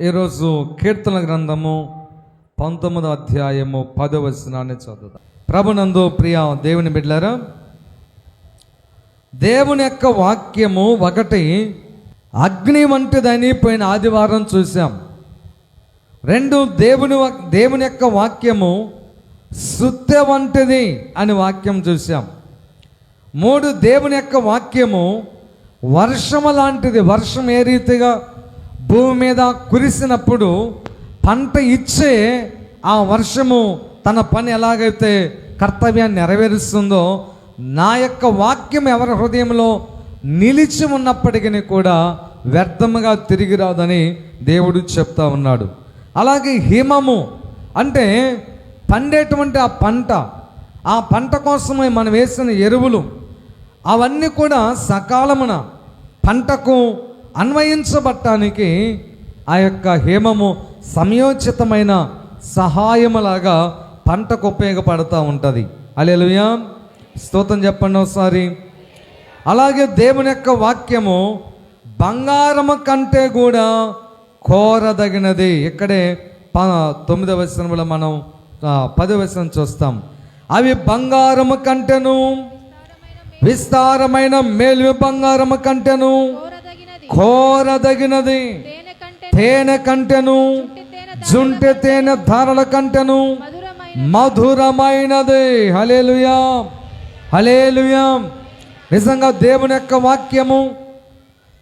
ఈరోజు కీర్తన గ్రంథము 19వ అధ్యాయము 10వ వచనాన్ని చదువుదాం. ప్రభునందు ప్రియ దేవుని బిడ్డలారా, దేవుని యొక్క వాక్యము ఒకటి అగ్ని వంటిదని పోయిన ఆదివారం చూసాం. రెండు, దేవుని యొక్క వాక్యము సుత్తె వంటిది అని వాక్యం చూసాం. మూడు, దేవుని యొక్క వాక్యము వర్షము లాంటిది. వర్షం ఏ రీతిగా భూమి మీద కురిసినప్పుడు పంట ఇచ్చే ఆ వర్షము తన పని ఎలాగైతే కర్తవ్యాన్ని నెరవేరుస్తుందో, నా యొక్క వాక్యం ఎవరి హృదయంలో నిలిచి ఉన్నప్పటికీ కూడా వ్యర్థముగా తిరిగి రాదని దేవుడు చెప్తా ఉన్నాడు. అలాగే హిమము అంటే పండేటువంటి ఆ పంట కోసమై మనం వేసిన ఎరువులు అవన్నీ కూడా సకాలమున పంటకు అన్వయించబట్టానికి ఆ యొక్క హేమము సమయోచితమైన సహాయములాగా పంటకు ఉపయోగపడుతూ ఉంటుంది. హల్లెలూయా, స్తోత్రం చెప్పండి ఒకసారి. అలాగే దేవుని యొక్క వాక్యము బంగారము కంటే కూడా కోరదగినది. ఇక్కడే 9వ వచనంలో మనం 10వ వచనం చూస్తాం. అవి బంగారము కంటెను, విస్తారమైన మేలు బంగారము కంటెను కోరదగినది, తేనె కంటెను జుంటె తేనె ధారల కంటెను మధురమైనది. హల్లెలూయా, హల్లెలూయా. నిజంగా దేవుని యొక్క వాక్యము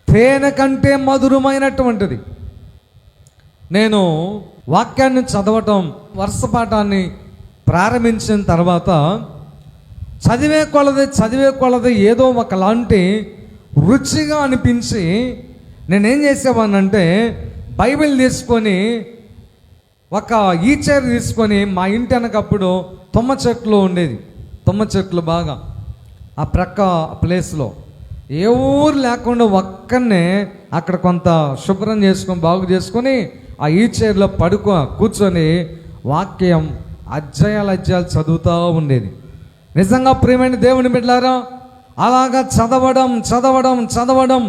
తేనె కంటే మధురమైనటువంటిది. నేను వాక్యాన్ని చదవటం వర్షపాఠాన్ని ప్రారంభించిన తర్వాత చదివే కొలది ఏదో ఒకలాంటి రుచిగా అనిపించి నేనేం చేసేవాడినంటే బైబిల్ తీసుకొని ఒక ఈచర్ తీసుకొని మా ఇంటి వెనకప్పుడు తుమ్మ చెట్లు ఉండేది. తుమ్మ చెట్లు బాగా ఆ ప్రక్క ప్లేస్లో ఏ ఊరు లేకుండా ఒక్కనే అక్కడ కొంత శుభ్రం చేసుకొని బాగు చేసుకొని ఆ ఈచర్లో కూర్చొని వాక్యం అధ్యాయాలు చదువుతూ ఉండేది. నిజంగా ప్రియమైన దేవుని బిడ్డలారా, అలాగా చదవడం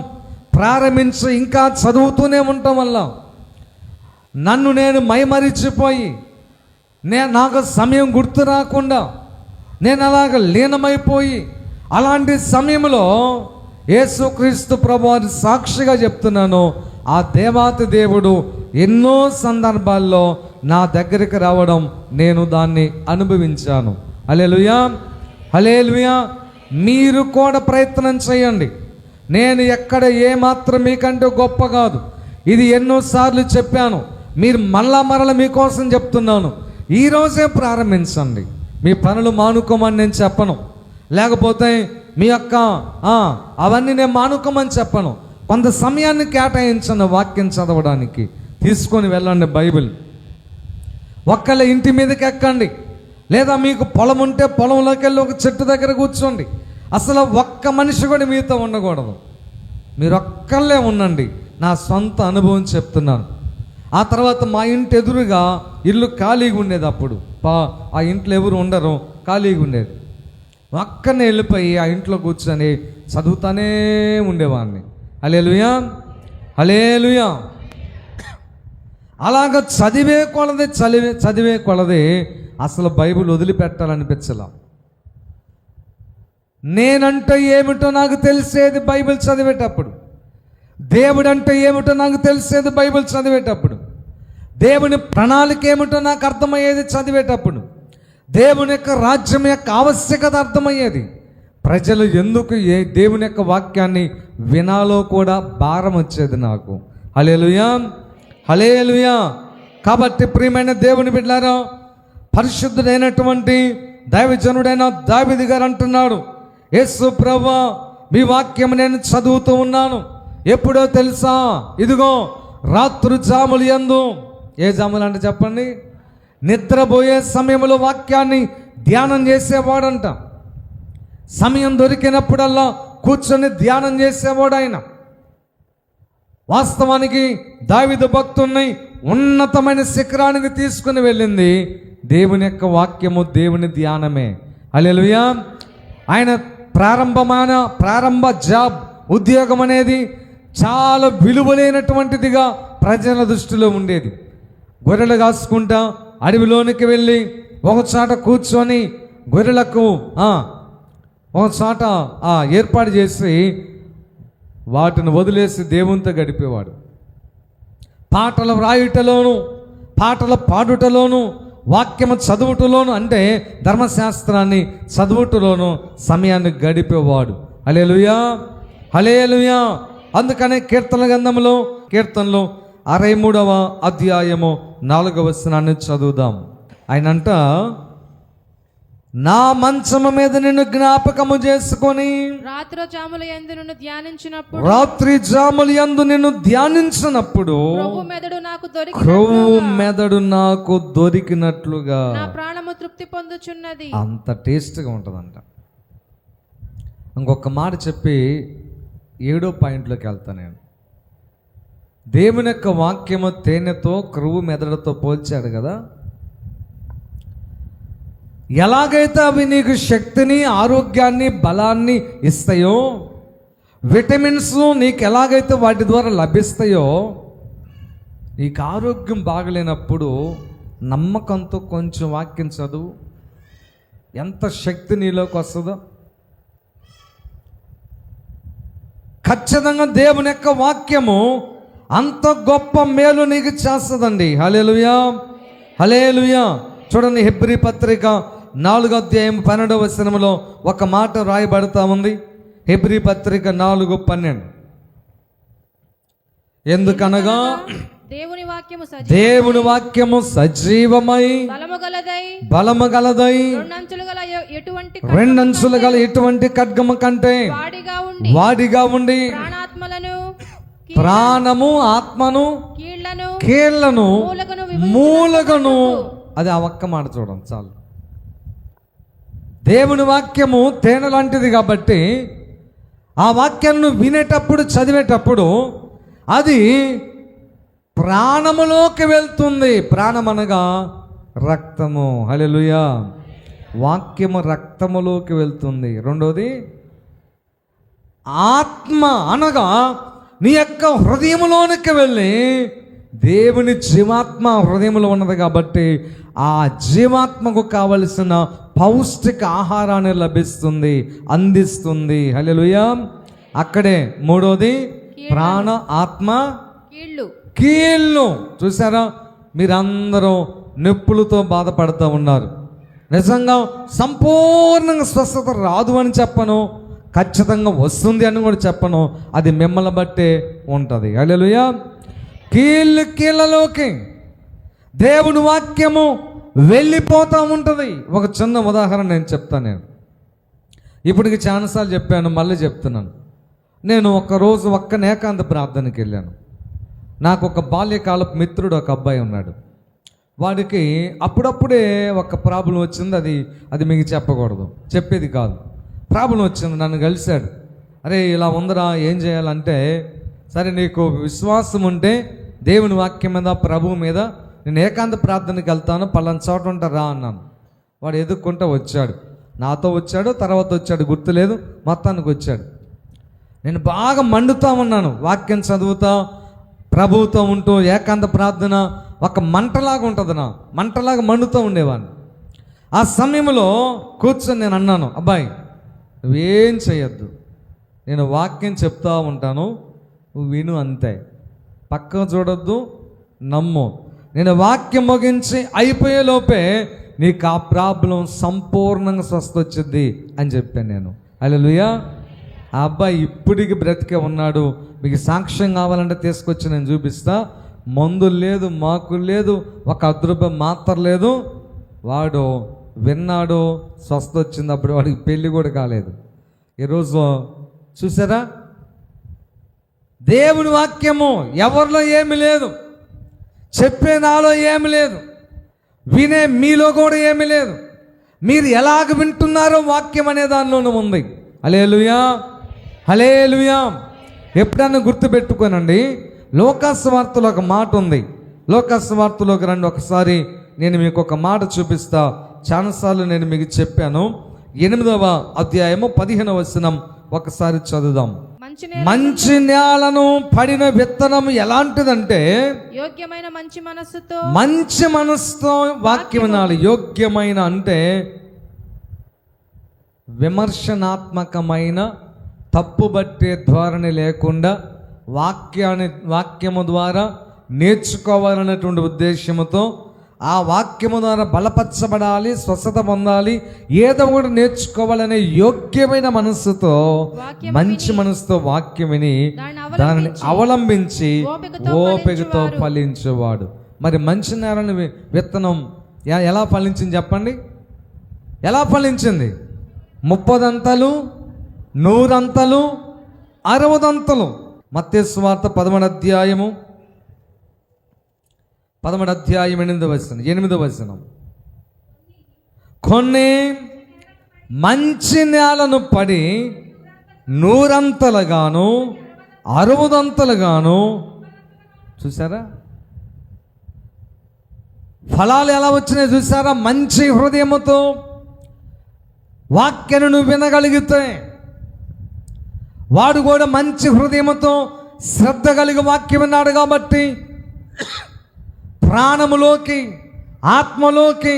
ప్రారంభించి ఇంకా చదువుతూనే ఉండటం వల్ల నన్ను నేను మైమరిచిపోయి నాకు సమయం గుర్తు రాకుండా నేను అలాగ లీనమైపోయి, అలాంటి సమయంలో యేసుక్రీస్తు ప్రభువారి సాక్షిగా చెప్తున్నాను, ఆ దేవాతి దేవుడు ఎన్నో సందర్భాల్లో నా దగ్గరికి రావడం నేను దాన్ని అనుభవించాను. హల్లెలూయా, హల్లెలూయా. మీరు కూడా ప్రయత్నం చేయండి. నేను ఎక్కడ ఏమాత్రం మీకంటే గొప్ప కాదు. ఇది ఎన్నోసార్లు చెప్పాను, మీరు మరల మీకోసం చెప్తున్నాను. ఈరోజే ప్రారంభించండి. మీ పనులు మానుకోమని నేను చెప్పను, లేకపోతే మీ యొక్క అవన్నీ నేను మానుకోమని చెప్పను. కొంత సమయాన్ని కేటాయించండి వాక్యం చదవడానికి. తీసుకొని వెళ్ళండి బైబిల్. ఒక్కళ్ళ ఇంటి మీదకి ఎక్కండి, లేదా మీకు పొలం ఉంటే పొలంలోకి వెళ్ళి ఒక చెట్టు దగ్గర కూర్చోండి. అసలు ఒక్క మనిషి కూడా మీతో ఉండకూడదు, మీరు ఒక్కళ్ళే ఉండండి. నా సొంత అనుభవం చెప్తున్నాను. ఆ తర్వాత మా ఇంటి ఎదురుగా ఇల్లు ఖాళీగా ఉండేది. అప్పుడు ఆ ఇంట్లో ఎవరు ఉండరు, ఖాళీగా ఉండేది. ఒక్కనే వెళ్ళిపోయి ఆ ఇంట్లో కూర్చొని చదువుతానే ఉండేవాడిని. హల్లెలూయా, హల్లెలూయా. అలాగ చదివే కొలది అసలు బైబిల్ వదిలిపెట్టాలనిపించలా. నేనంటే ఏమిటో నాకు తెలిసేది బైబిల్ చదివేటప్పుడు, దేవుడు అంటే ఏమిటో నాకు తెలిసేది బైబిల్ చదివేటప్పుడు, దేవుని ప్రణాళిక ఏమిటో నాకు అర్థమయ్యేది చదివేటప్పుడు, దేవుని యొక్క రాజ్యం యొక్క ఆవశ్యకత అర్థమయ్యేది. ప్రజలు ఎందుకు దేవుని యొక్క వాక్యాన్ని వినాలో కూడా భారం వచ్చేది నాకు. హల్లెలూయా, హల్లెలూయా. కాబట్టి ప్రియమైన దేవుని బిడ్డలారా, పరిశుద్ధుడైనటువంటి దైవజనుడైన దావీదు గారు అంటున్నాడు, యేసు ప్రభువా, మీ వాక్యం నేను చదువుతూ ఉన్నాను. ఎప్పుడో తెలుసా? ఇదిగో రాత్రి జాములు యందు. ఏ జాములు అంటే చెప్పండి? నిద్రపోయే సమయంలో వాక్యాన్ని ధ్యానం చేసేవాడంట. సమయం దొరికినప్పుడల్లా కూర్చొని ధ్యానం చేసేవాడు ఆయన. వాస్తవానికి దావీదు భక్తుణ్ణి ఉన్నతమైన శిఖరానికి తీసుకుని వెళ్ళింది దేవుని యొక్క వాక్యము, దేవుని ధ్యానమే. హల్లెలూయా. ఆయన ప్రారంభ జాబ్, ఉద్యోగం అనేది చాలా విలువలేనటువంటిదిగా ప్రజల దృష్టిలో ఉండేది. గొర్రెలు కాసుకుంటా అడవిలోనికి వెళ్ళి ఒక చోట కూర్చొని గొర్రెలకు ఒక చోట ఏర్పాటు చేసి వాటిని వదిలేసి దేవునితో గడిపేవాడు. పాటలు వ్రాయుటలోను, పాటలు పాడుటలోను, వాక్యము చదువుటలోను, అంటే ధర్మశాస్త్రాన్ని చదువుటలోను సమయాన్ని గడిపేవాడు. హల్లెలూయా, హల్లెలూయా. అందుకనే కీర్తనలో 63వ అధ్యాయము 4వ వచనాన్ని చదువుదాం. ఆయన అంట, నా మంచము మీద నిన్ను జ్ఞాపకము చేసుకొని రాత్రి జాముల యందు నిన్ను ధ్యానించినప్పుడు క్రొవ్వు మెదడు నాకు దొరికినట్లుగా నా ప్రాణము తృప్తి పొందుచున్నది. అంత టేస్ట్గా ఉంటుందంట. ఇంకొక మాట చెప్పి 7వ పాయింట్లోకి వెళ్తాను నేను. దేవుని యొక్క వాక్యము తేనెతో క్రొవ్వు మెదడుతో పోల్చాడు కదా. ఎలాగైతే అవి నీకు శక్తిని, ఆరోగ్యాన్ని, బలాన్ని ఇస్తాయో, విటమిన్స్ నీకు ఎలాగైతే వాటి ద్వారా లభిస్తాయో, నీకు ఆరోగ్యం బాగలేనప్పుడు నమ్మకంతో కొంచెం వాక్యం చదువు, ఎంత శక్తి నీలోకి వస్తుందో. ఖచ్చితంగా దేవుని యొక్క వాక్యము అంత గొప్ప మేలు నీకు చేస్తుందండి. హల్లెలూయా, హల్లెలూయా. చూడండి, హెబ్రీ పత్రిక 4వ అధ్యాయం 12వ వచనములో ఒక మాట రాయబడతా ఉంది. హెబ్రీ పత్రిక 4:12. ఎందుకనగా దేవుని వాక్యము సజీవమై బలము గలదై రెండంచులు గల ఎటువంటి ఖడ్గము కంటే వాడిగా ఉండి ప్రాణము, ఆత్మను, కీళ్లను, మూలగను. అది ఆ ఒక్క మాట చూడండి చాలు. దేవుని వాక్యము తేనె లాంటిది కాబట్టి ఆ వాక్యాన్ని వినేటప్పుడు, చదివేటప్పుడు అది ప్రాణములోకి వెళ్తుంది. ప్రాణం అనగా రక్తము. హల్లెలూయా. వాక్యము రక్తములోకి వెళ్తుంది. రెండోది ఆత్మ అనగా నీ యొక్క హృదయములోనికి వెళ్ళి దేవుని జీవాత్మ హృదయంలో ఉన్నది కాబట్టి ఆ జీవాత్మకు కావలసిన పౌష్టిక ఆహారాన్ని లభిస్తుంది, అందిస్తుంది. హల్లెలూయా. అక్కడే మూడోది ప్రాణ, ఆత్మ, కీళ్ళు. చూసారా, మీరందరూ నొప్పులతో బాధపడుతూ ఉన్నారు. నిజంగా సంపూర్ణంగా స్వస్థత రాదు అని చెప్పను, ఖచ్చితంగా వస్తుంది అని కూడా చెప్పను. అది మిమ్మల్ని బట్టే ఉంటుంది. హల్లెలూయా. కీళ్ళలోకి దేవుని వాక్యము వెళ్ళిపోతూ ఉంటుంది. ఒక చిన్న ఉదాహరణ నేను చెప్తాను. నేను ఇప్పటికి చాలాసార్లు చెప్పాను, మళ్ళీ చెప్తున్నాను. నేను ఒకరోజు ఏకాంత ప్రార్థనకి వెళ్ళాను. నాకు ఒక బాల్యకాలపు మిత్రుడు, ఒక అబ్బాయి ఉన్నాడు. వాడికి అప్పుడప్పుడే ఒక ప్రాబ్లం వచ్చింది. అది మీకు చెప్పకూడదు, చెప్పేది కాదు. ప్రాబ్లం వచ్చింది, నన్ను కలిశాడు. అరే ఇలా ఉందరా, ఏం చేయాలంటే, సరే నీకు విశ్వాసం ఉంటే దేవుని వాక్యం మీద, ప్రభువు మీద నేను ఏకాంత ప్రార్థనకి వెళ్తాను, పలానా చోట ఉంటా అన్నాను. వాడు ఎదుక్కుంటూ వచ్చాడు, నాతో వచ్చాడు, తర్వాత వచ్చాడు గుర్తులేదు, మొత్తానికి వచ్చాడు. నేను బాగా మండుతా ఉన్నాను, వాక్యం చదువుతా, ప్రభువుతో ఉంటూ ఏకాంత ప్రార్థన ఒక మంటలాగా ఉంటుంది. మంటలాగా మండుతూ ఉండేవాడిని. ఆ సమయంలో కూర్చొని నేను అన్నాను, అబ్బాయి నువ్వేం చేయొద్దు, నేను వాక్యం చెప్తా ఉంటాను, నువ్వు విను అంతే, పక్క చూడొద్దు, నమ్ము. నేను వాక్యం ముగించి అయిపోయే లోపే నీకు ఆ ప్రాబ్లం సంపూర్ణంగా స్వస్థ వచ్చింది అని చెప్పాను నేను. హల్లెలూయా. ఆ అబ్బాయి ఇప్పటికి బ్రతికే ఉన్నాడు. మీకు సాక్ష్యం కావాలంటే తీసుకొచ్చి నేను చూపిస్తా. మందులు లేదు, మాకులు లేదు, ఒక అదృప మాత్ర లేదు. వాడు విన్నాడు, స్వస్థ వచ్చింది. అప్పుడు వాడికి పెళ్ళి కూడా కాలేదు. ఈరోజు చూసారా, దేవుని వాక్యము ఎవరిలో ఏమి లేదు, చెప్పే నాలో ఏమి లేదు, వినే మీలో కూడా ఏమి లేదు. మీరు ఎలాగ వింటున్నారో వాక్యం అనే దానిలోనూ ఉంది. హల్లెలూయా, హల్లెలూయా. ఎప్పుడన్నా గుర్తుపెట్టుకోనండి, లోకాసు వార్తలో ఒక మాట ఉంది. లోకాసు వార్తలోకి రండి ఒకసారి, నేను మీకు ఒక మాట చూపిస్తా. చాలాసార్లు నేను మీకు చెప్పాను. 8వ అధ్యాయము 15వ వచనం ఒకసారి చదువుదాం. మంచి నేలను పడిన విత్తనం ఎలాంటిదంటే యోగ్యమైన మంచి మనస్సుతో వాక్యం వినాలి. యోగ్యమైన అంటే విమర్శనాత్మకమైన తప్పుబట్టే ధోరణి లేకుండా వాక్యము ద్వారా నేర్చుకోవాలనేటువంటి ఉద్దేశంతో, ఆ వాక్యము ద్వారా బలపరచబడాలి, స్వస్థత పొందాలి, ఏదో కూడా నేర్చుకోవాలనే యోగ్యమైన మనస్సుతో, మంచి మనసుతో వాక్యం విని దానిని అవలంబించి ఓపికతో ఫలించేవాడు. మరి మంచి నేలని విత్తనం ఎలా ఫలించింది చెప్పండి? ఎలా ఫలించింది? 30 అంతలు, 100 అంతలు, 60 అంతలు. మత్తయి సువార్త 13వ అధ్యాయము 8వ వచనం. కొన్ని మంచి నేలను పడి 100 అంతలుగాను 60 అంతలుగాను. చూసారా ఫలాలు ఎలా వచ్చినాయి? చూసారా? మంచి హృదయముతో వాక్యాన్ని నువ్వు వినగలిగితే, వాడు కూడా మంచి హృదయముతో శ్రద్ధ కలిగి వాక్యం విన్నాడు కాబట్టి ప్రాణములోకి, ఆత్మలోకి,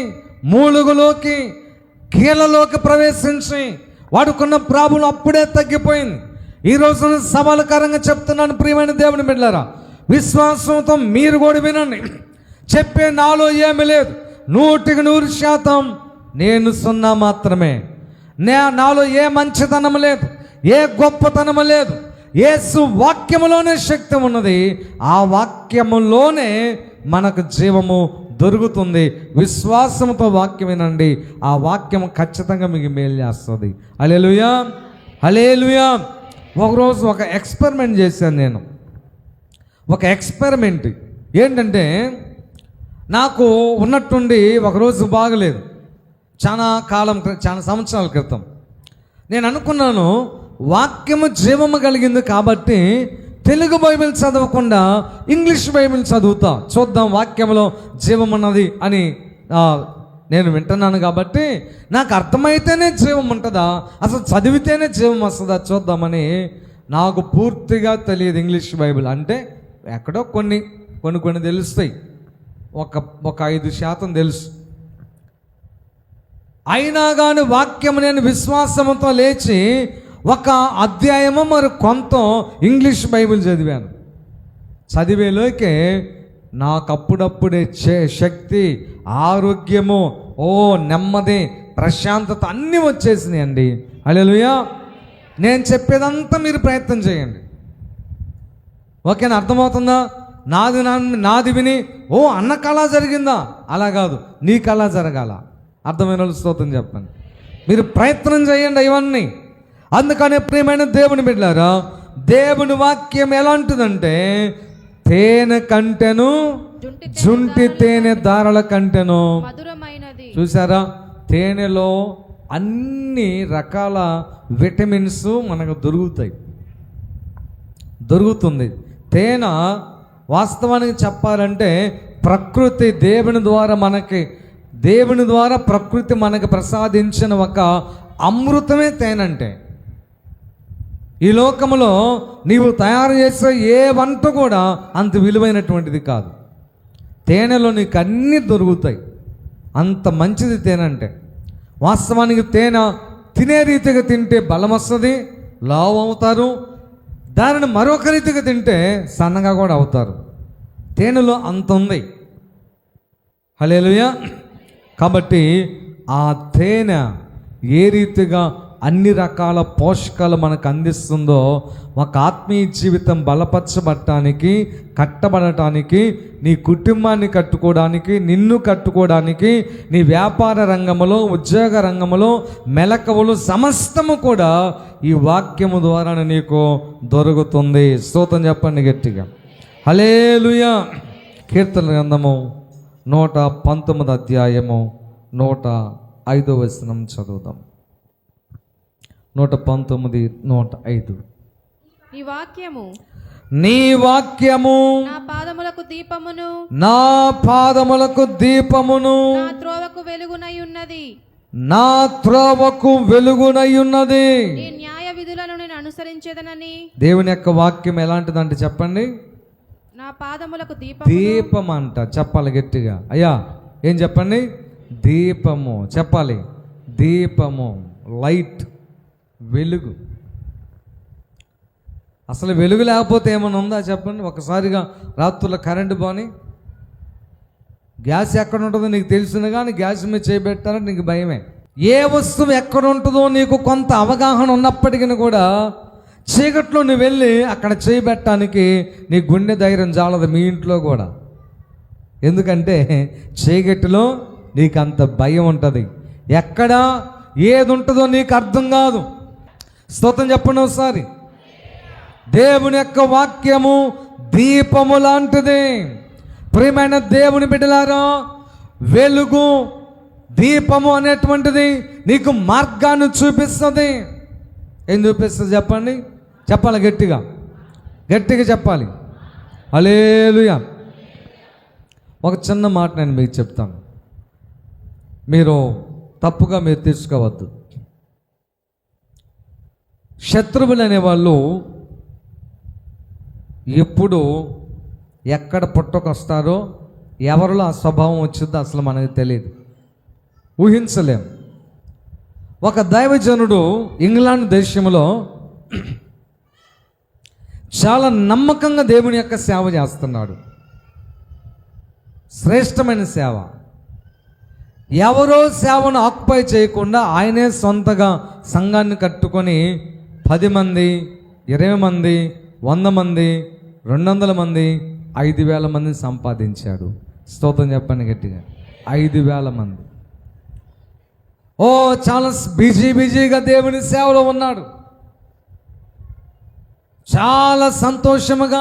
మూలుగులోకి, కీళ్ళలోకి ప్రవేశించి వాడుకున్న ప్రాబ్లం అప్పుడే తగ్గిపోయింది. ఈ రోజున సవాలుకరంగా చెప్తున్నాను ప్రియమైన దేవుని బిడ్డలారా, విశ్వాసంతో మీరు కూడా వినండి. చెప్పే నాలో ఏమీ లేదు, 100% నేను 0 మాత్రమే. నాలో ఏ మంచితనం లేదు, ఏ గొప్పతనం లేదు. యేసు వాక్యములోనే శక్తి ఉన్నది. ఆ వాక్యములోనే మనకు జీవము దొరుకుతుంది. విశ్వాసంతో వాక్యం వినండి, ఆ వాక్యము ఖచ్చితంగా మీకు మేలు చేస్తుంది. హల్లెలూయా, హల్లెలూయా. ఒకరోజు ఒక ఎక్స్పెరిమెంట్ చేశాను నేను. ఒక ఎక్స్పెరిమెంట్ ఏంటంటే, నాకు ఉన్నట్టుండి ఒకరోజు బాగలేదు. చాలా సంవత్సరాల క్రితం నేను అనుకున్నాను, వాక్యము జీవము కలిగింది కాబట్టి తెలుగు బైబిల్ చదవకుండా ఇంగ్లీష్ బైబిల్ చదువుతా, చూద్దాం వాక్యంలో జీవం ఉన్నది అని నేను వింటున్నాను కాబట్టి నాకు అర్థమైతేనే జీవం ఉంటుందా, అసలు చదివితేనే జీవం వస్తుందా చూద్దామని. నాకు పూర్తిగా తెలియదు ఇంగ్లీష్ బైబిల్ అంటే. ఎక్కడో కొన్ని తెలుస్తాయి, ఒక 5% తెలుసు. అయినా కానీ వాక్యం నేను విశ్వాసంతో లేచి ఒక అధ్యాయము మరి కొంత ఇంగ్లీష్ బైబిల్ చదివాను. చదివేలోకే నాకు అప్పుడప్పుడే శక్తి, ఆరోగ్యము, నెమ్మది, ప్రశాంతత అన్నీ వచ్చేసినాయండి. హల్లెలూయా. నేను చెప్పేదంతా మీరు ప్రయత్నం చేయండి. ఓకేనా? అర్థమవుతుందా? నాది విని అన్న కళ జరిగిందా? అలా కాదు, నీ కళ జరగాల. అర్థమైన స్తోత్రం చెప్పండి. మీరు ప్రయత్నం చేయండి ఇవన్నీ. అందుకనే ప్రియమైన దేవుని బిడ్డలారా, దేవుని వాక్యం ఎలాంటిదంటే తేనె కంటెను, జుంటి తేనె దారల కంటెను మధురమైనది. చూసారా? తేనెలో అన్ని రకాల విటమిన్స్ మనకు దొరుకుతుంది. తేనె వాస్తవానికి చెప్పాలంటే ప్రకృతి దేవుని ద్వారా ప్రకృతి మనకు ప్రసాదించిన ఒక అమృతమే తేనంటే. ఈ లోకంలో నీవు తయారు చేసే ఏ వంట కూడా అంత విలువైనటువంటిది కాదు. తేనెలో నీకు అన్నీ దొరుకుతాయి, అంత మంచిది తేనంటే. వాస్తవానికి తేనె తినే రీతిగా తింటే బలం వస్తుంది, లావు అవుతారు. దానిని మరొక రీతిగా తింటే సన్నగా కూడా అవుతారు. తేనెలో అంత ఉంది. హల్లెలూయా. కాబట్టి ఆ తేనె ఏ రీతిగా అన్ని రకాల పోషకాలు మనకు అందిస్తుందో, ఒక ఆత్మీయ జీవితం బలపరచబడటానికి, కట్టబడటానికి, నీ కుటుంబాన్ని కట్టుకోవడానికి, నిన్ను కట్టుకోవడానికి, నీ వ్యాపార రంగంలో, ఉద్యోగ రంగంలో మెలకువలు సమస్తము కూడా ఈ వాక్యము ద్వారా నీకు దొరుకుతుంది. స్తోత్రం చెప్పండి గట్టిగా. హల్లెలూయా. కీర్తన గ్రంథము 119వ అధ్యాయము 105వ వచనం చదువుదాం. 119, 105. నీ వాక్యము నా పాదములకు దీపమును, నా త్రోవకు వెలుగునై ఉన్నది. నీ విధులను నేను అనుసరించేదనని. దేవుని యొక్క వాక్యం ఎలాంటిదంటే చెప్పండి. నా పాదములకు దీపం అంట. చెప్పాలి గట్టిగా. అయ్యా ఏం చెప్పండి? దీపము. చెప్పాలి. దీపము, లైట్, వెలుగు. అసలు వెలుగు లేకపోతే ఏమైనా ఉందా చెప్పండి. ఒకసారిగా రాత్రుల కరెంటు పోని, గ్యాస్ ఎక్కడ ఉంటుందో నీకు తెలిసిన కానీ గ్యాస్ మీద చేయబెట్టాలంటే నీకు భయమే. ఏ వస్తువు ఎక్కడ ఉంటుందో నీకు కొంత అవగాహన ఉన్నప్పటికీ కూడా చీకట్లో నువ్వు వెళ్ళి అక్కడ చేయబెట్టడానికి నీ గుండె ధైర్యం చాలదు. మీ ఇంట్లో కూడా. ఎందుకంటే చీకటిలో నీకు అంత భయం ఉంటుంది. ఎక్కడ ఏది ఉంటుందో నీకు అర్థం కాదు. స్తోత్రం చెప్పండి ఒకసారి. దేవుని యొక్క వాక్యము దీపము లాంటిది. ప్రియమైన దేవుని బిడ్డలారా, వెలుగు దీపము అనేటువంటిది నీకు మార్గాన్ని చూపిస్తుంది. ఏం చూపిస్తుంది చెప్పండి? చెప్పాలి గట్టిగా, గట్టిగా చెప్పాలి. హల్లెలూయా. ఒక చిన్న మాట నేను మీకు చెప్తాను, మీరు తప్పుగా మీరు తీసుకోవద్దు. శత్రువులు అనేవాళ్ళు ఎప్పుడు ఎక్కడ పుట్టుకొస్తారో, ఎవరిలో ఆ స్వభావం వచ్చిందో అసలు మనకు తెలియదు, ఊహించలేం. ఒక దైవజనుడు ఇంగ్లాండ్ దేశంలో చాలా నమ్మకంగా దేవుని యొక్క సేవ చేస్తున్నాడు. శ్రేష్టమైన సేవ. ఎవరో సేవను ఆక్యుపై చేయకుండా ఆయనే సొంతగా సంఘాన్ని కట్టుకొని 10 మంది, 20 మంది, 100 మంది, 200 మంది, 5,000 మందిని సంపాదించాడు. స్తోత్రం చెప్పండి గట్టిగా. 5,000 మంది. ఓ చాలా బిజీగా దేవుని సేవలో ఉన్నాడు. చాలా సంతోషముగా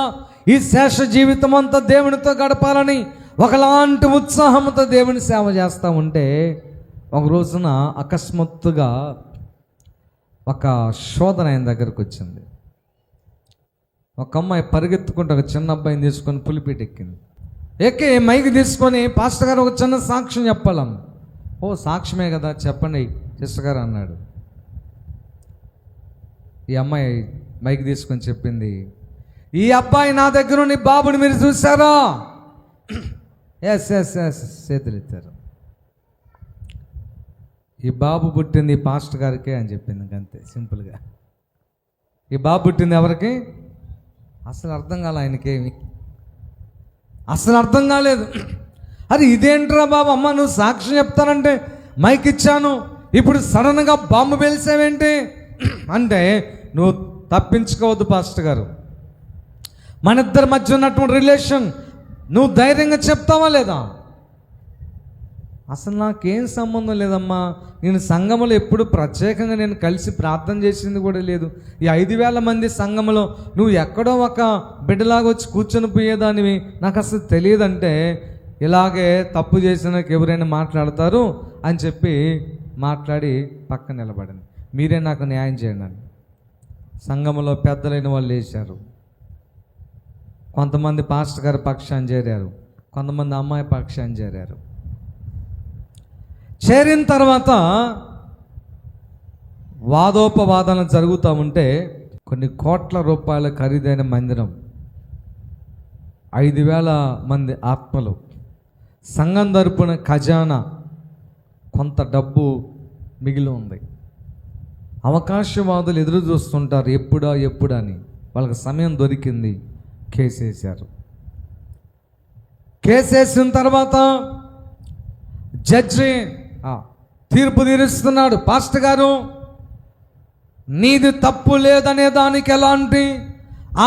ఈ శేష జీవితం అంతా దేవునితో గడపాలని ఒకలాంటి ఉత్సాహంతో దేవుని సేవ చేస్తూ ఉంటే ఒక రోజున అకస్మాత్తుగా ఒక శోధన ఆయన దగ్గరకు వచ్చింది. ఒక అమ్మాయి పరిగెత్తుకుంటూ ఒక చిన్న అబ్బాయిని తీసుకొని పులిపీట ఎక్కింది. ఎక్కి మైకి తీసుకొని, పాస్టర్ గారు ఒక చిన్న సాక్ష్యం చెప్పాలం. ఓ సాక్ష్యమే కదా, చెప్పండి సిస్టర్ గారు అన్నాడు. ఈ అమ్మాయి మైక్ తీసుకొని చెప్పింది, ఈ అబ్బాయి నా దగ్గర నీ బాబుని మీరు చూసారా? ఎస్ చేతులు ఎత్తారు. ఈ బాబు పుట్టింది పాస్టర్ గారికే అని చెప్పింది. అంతే సింపుల్గా. ఈ బాబు పుట్టింది ఎవరికి? అసలు అర్థం కాలే ఆయనకేమి, అసలు అర్థం కాలేదు. అరే ఇదేంట్రా బాబు, అమ్మ నువ్వు సాక్ష్యం చెప్తానంటే మైక్ ఇచ్చాను, ఇప్పుడు సడన్గా బాంబు పేల్చావేంటి అంటే, నువ్వు తప్పించుకోవద్దు పాస్టర్ గారు, మన ఇద్దరి మధ్య ఉన్నటువంటి రిలేషన్ నువ్వు ధైర్యంగా చెప్తావా లేదా? అసలు నాకేం సంబంధం లేదమ్మా, నేను సంఘంలో ఎప్పుడు ప్రత్యేకంగా నేను కలిసి ప్రార్థన చేసింది కూడా లేదు. ఈ 5,000 మంది సంఘంలో నువ్వు ఎక్కడో ఒక బిడ్డలాగా వచ్చి కూర్చొని పోయేదానివి, నాకు అసలు తెలియదంటే, ఇలాగే తప్పు చేసిన ఎవరైనా మాట్లాడతారు అని చెప్పి మాట్లాడి పక్కన నిలబడింది. మీరే నాకు న్యాయం చేయండి అని సంఘంలో పెద్దలైన వాళ్ళు లేచారు. కొంతమంది పాస్టర్ గారి పక్షాన్ని చేరారు, కొంతమంది అమ్మాయి పక్షాన్ని చేరారు. చేరిన తర్వాత వాదోపవాదనలు జరుగుతూ ఉంటే కొన్ని కోట్ల రూపాయల ఖరీదైన మందిరం, 5,000 మంది ఆత్మలు, సంఘం తరపున ఖజానా, కొంత డబ్బు మిగిలి ఉంది. అవకాశవాదులు ఎదురు చూస్తుంటారు, ఎప్పుడా అని. వాళ్ళకి సమయం దొరికింది, కేసేశారు. కేసేసిన తర్వాత జడ్జి తీర్పు తీరుస్తున్నాడు. పాస్టర్ గారు, నీది తప్పు లేదనే దానికి ఎలాంటి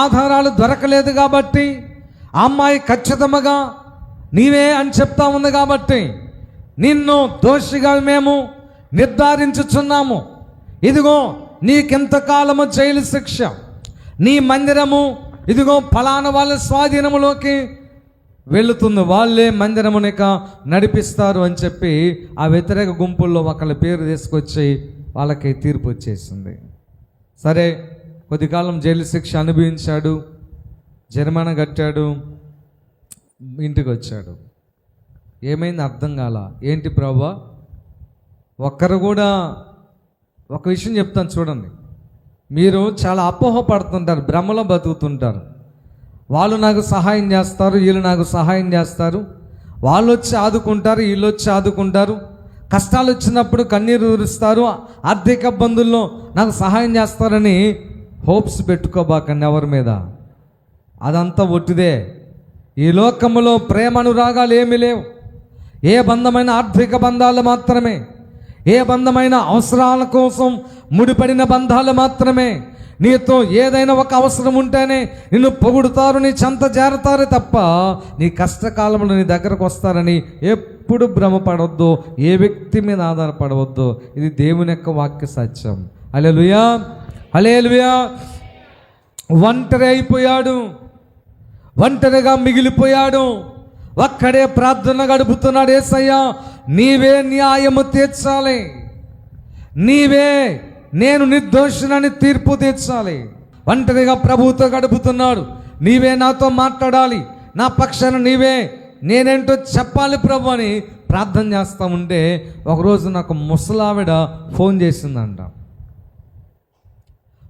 ఆధారాలు దొరకలేదు కాబట్టి, ఆ అమ్మాయి ఖచ్చితంగా నీవే అని చెప్తా ఉంది కాబట్టి నిన్ను దోషిగా మేము నిర్ధారించుచున్నాము. ఇదిగో నీకెంతకాలము జైలు శిక్ష, నీ మందిరము ఇదిగో ఫలానా వాళ్ళ స్వాధీనములోకి వెళుతుంది, వాళ్ళే మందిరమునిక నడిపిస్తారు అని చెప్పి ఆ వ్యతిరేక గుంపుల్లో ఒకళ్ళ పేరు తీసుకొచ్చి వాళ్ళకి తీర్పు వచ్చేసింది. సరే, కొద్దికాలం జైలు శిక్ష అనుభవించాడు, జరిమానా కట్టాడు, ఇంటికి వచ్చాడు. ఏమైంది అర్థం కాల. ఏంటి ప్రభువా, ఒక్కరు కూడా, ఒక విషయం చెప్తాను చూడండి, మీరు చాలా అపోహపడుతుంటారు, భ్రమలో బతుకుతుంటారు. వాళ్ళు నాకు సహాయం చేస్తారు, వీళ్ళు నాకు సహాయం చేస్తారు, వాళ్ళు వచ్చి ఆదుకుంటారు, వీళ్ళు వచ్చి ఆదుకుంటారు, కష్టాలు వచ్చినప్పుడు కన్నీరు ఊరుస్తారు, ఆర్థిక ఇబ్బందుల్లో నాకు సహాయం చేస్తారని హోప్స్ పెట్టుకోబాకండి ఎవరి మీద. అదంతా ఒట్టిదే. ఈ లోకములో ప్రేమ అనురాగాలు ఏమీ లేవు. ఏ బంధమైన ఆర్థిక బంధాలు మాత్రమే, ఏ బంధమైన అవసరాల కోసం ముడిపడిన బంధాలు మాత్రమే. నీతో ఏదైనా ఒక అవసరం ఉంటేనే నిన్ను పొగుడుతారు, నీ చెంత చేరతారు తప్ప నీ కష్టకాలంలో నీ దగ్గరకు వస్తారని ఎప్పుడు భ్రమపడవద్దు, ఏ వ్యక్తి మీద ఆధారపడవద్దు. ఇది దేవుని యొక్క వాక్య సత్యం. హల్లెలూయా, హల్లెలూయా. ఒంటరి అయిపోయాడు, ఒంటరిగా మిగిలిపోయాడు, ఒక్కడే ప్రార్థన గడుపుతున్నాడు. యేసయ్యా నీవే న్యాయము తీర్చాలి, నీవే నేను నిర్దోషునని తీర్పు తీర్చాలి. ఒంటరిగా ప్రభువుతో గడుపుతున్నాడు. నీవే నాతో మాట్లాడాలి, నా పక్షాన నీవే నేనేంటో చెప్పాలి ప్రభు అని ప్రార్థన చేస్తూ ఉంటే ఒకరోజు నాకు ముసలావిడ ఫోన్ చేసిందంట.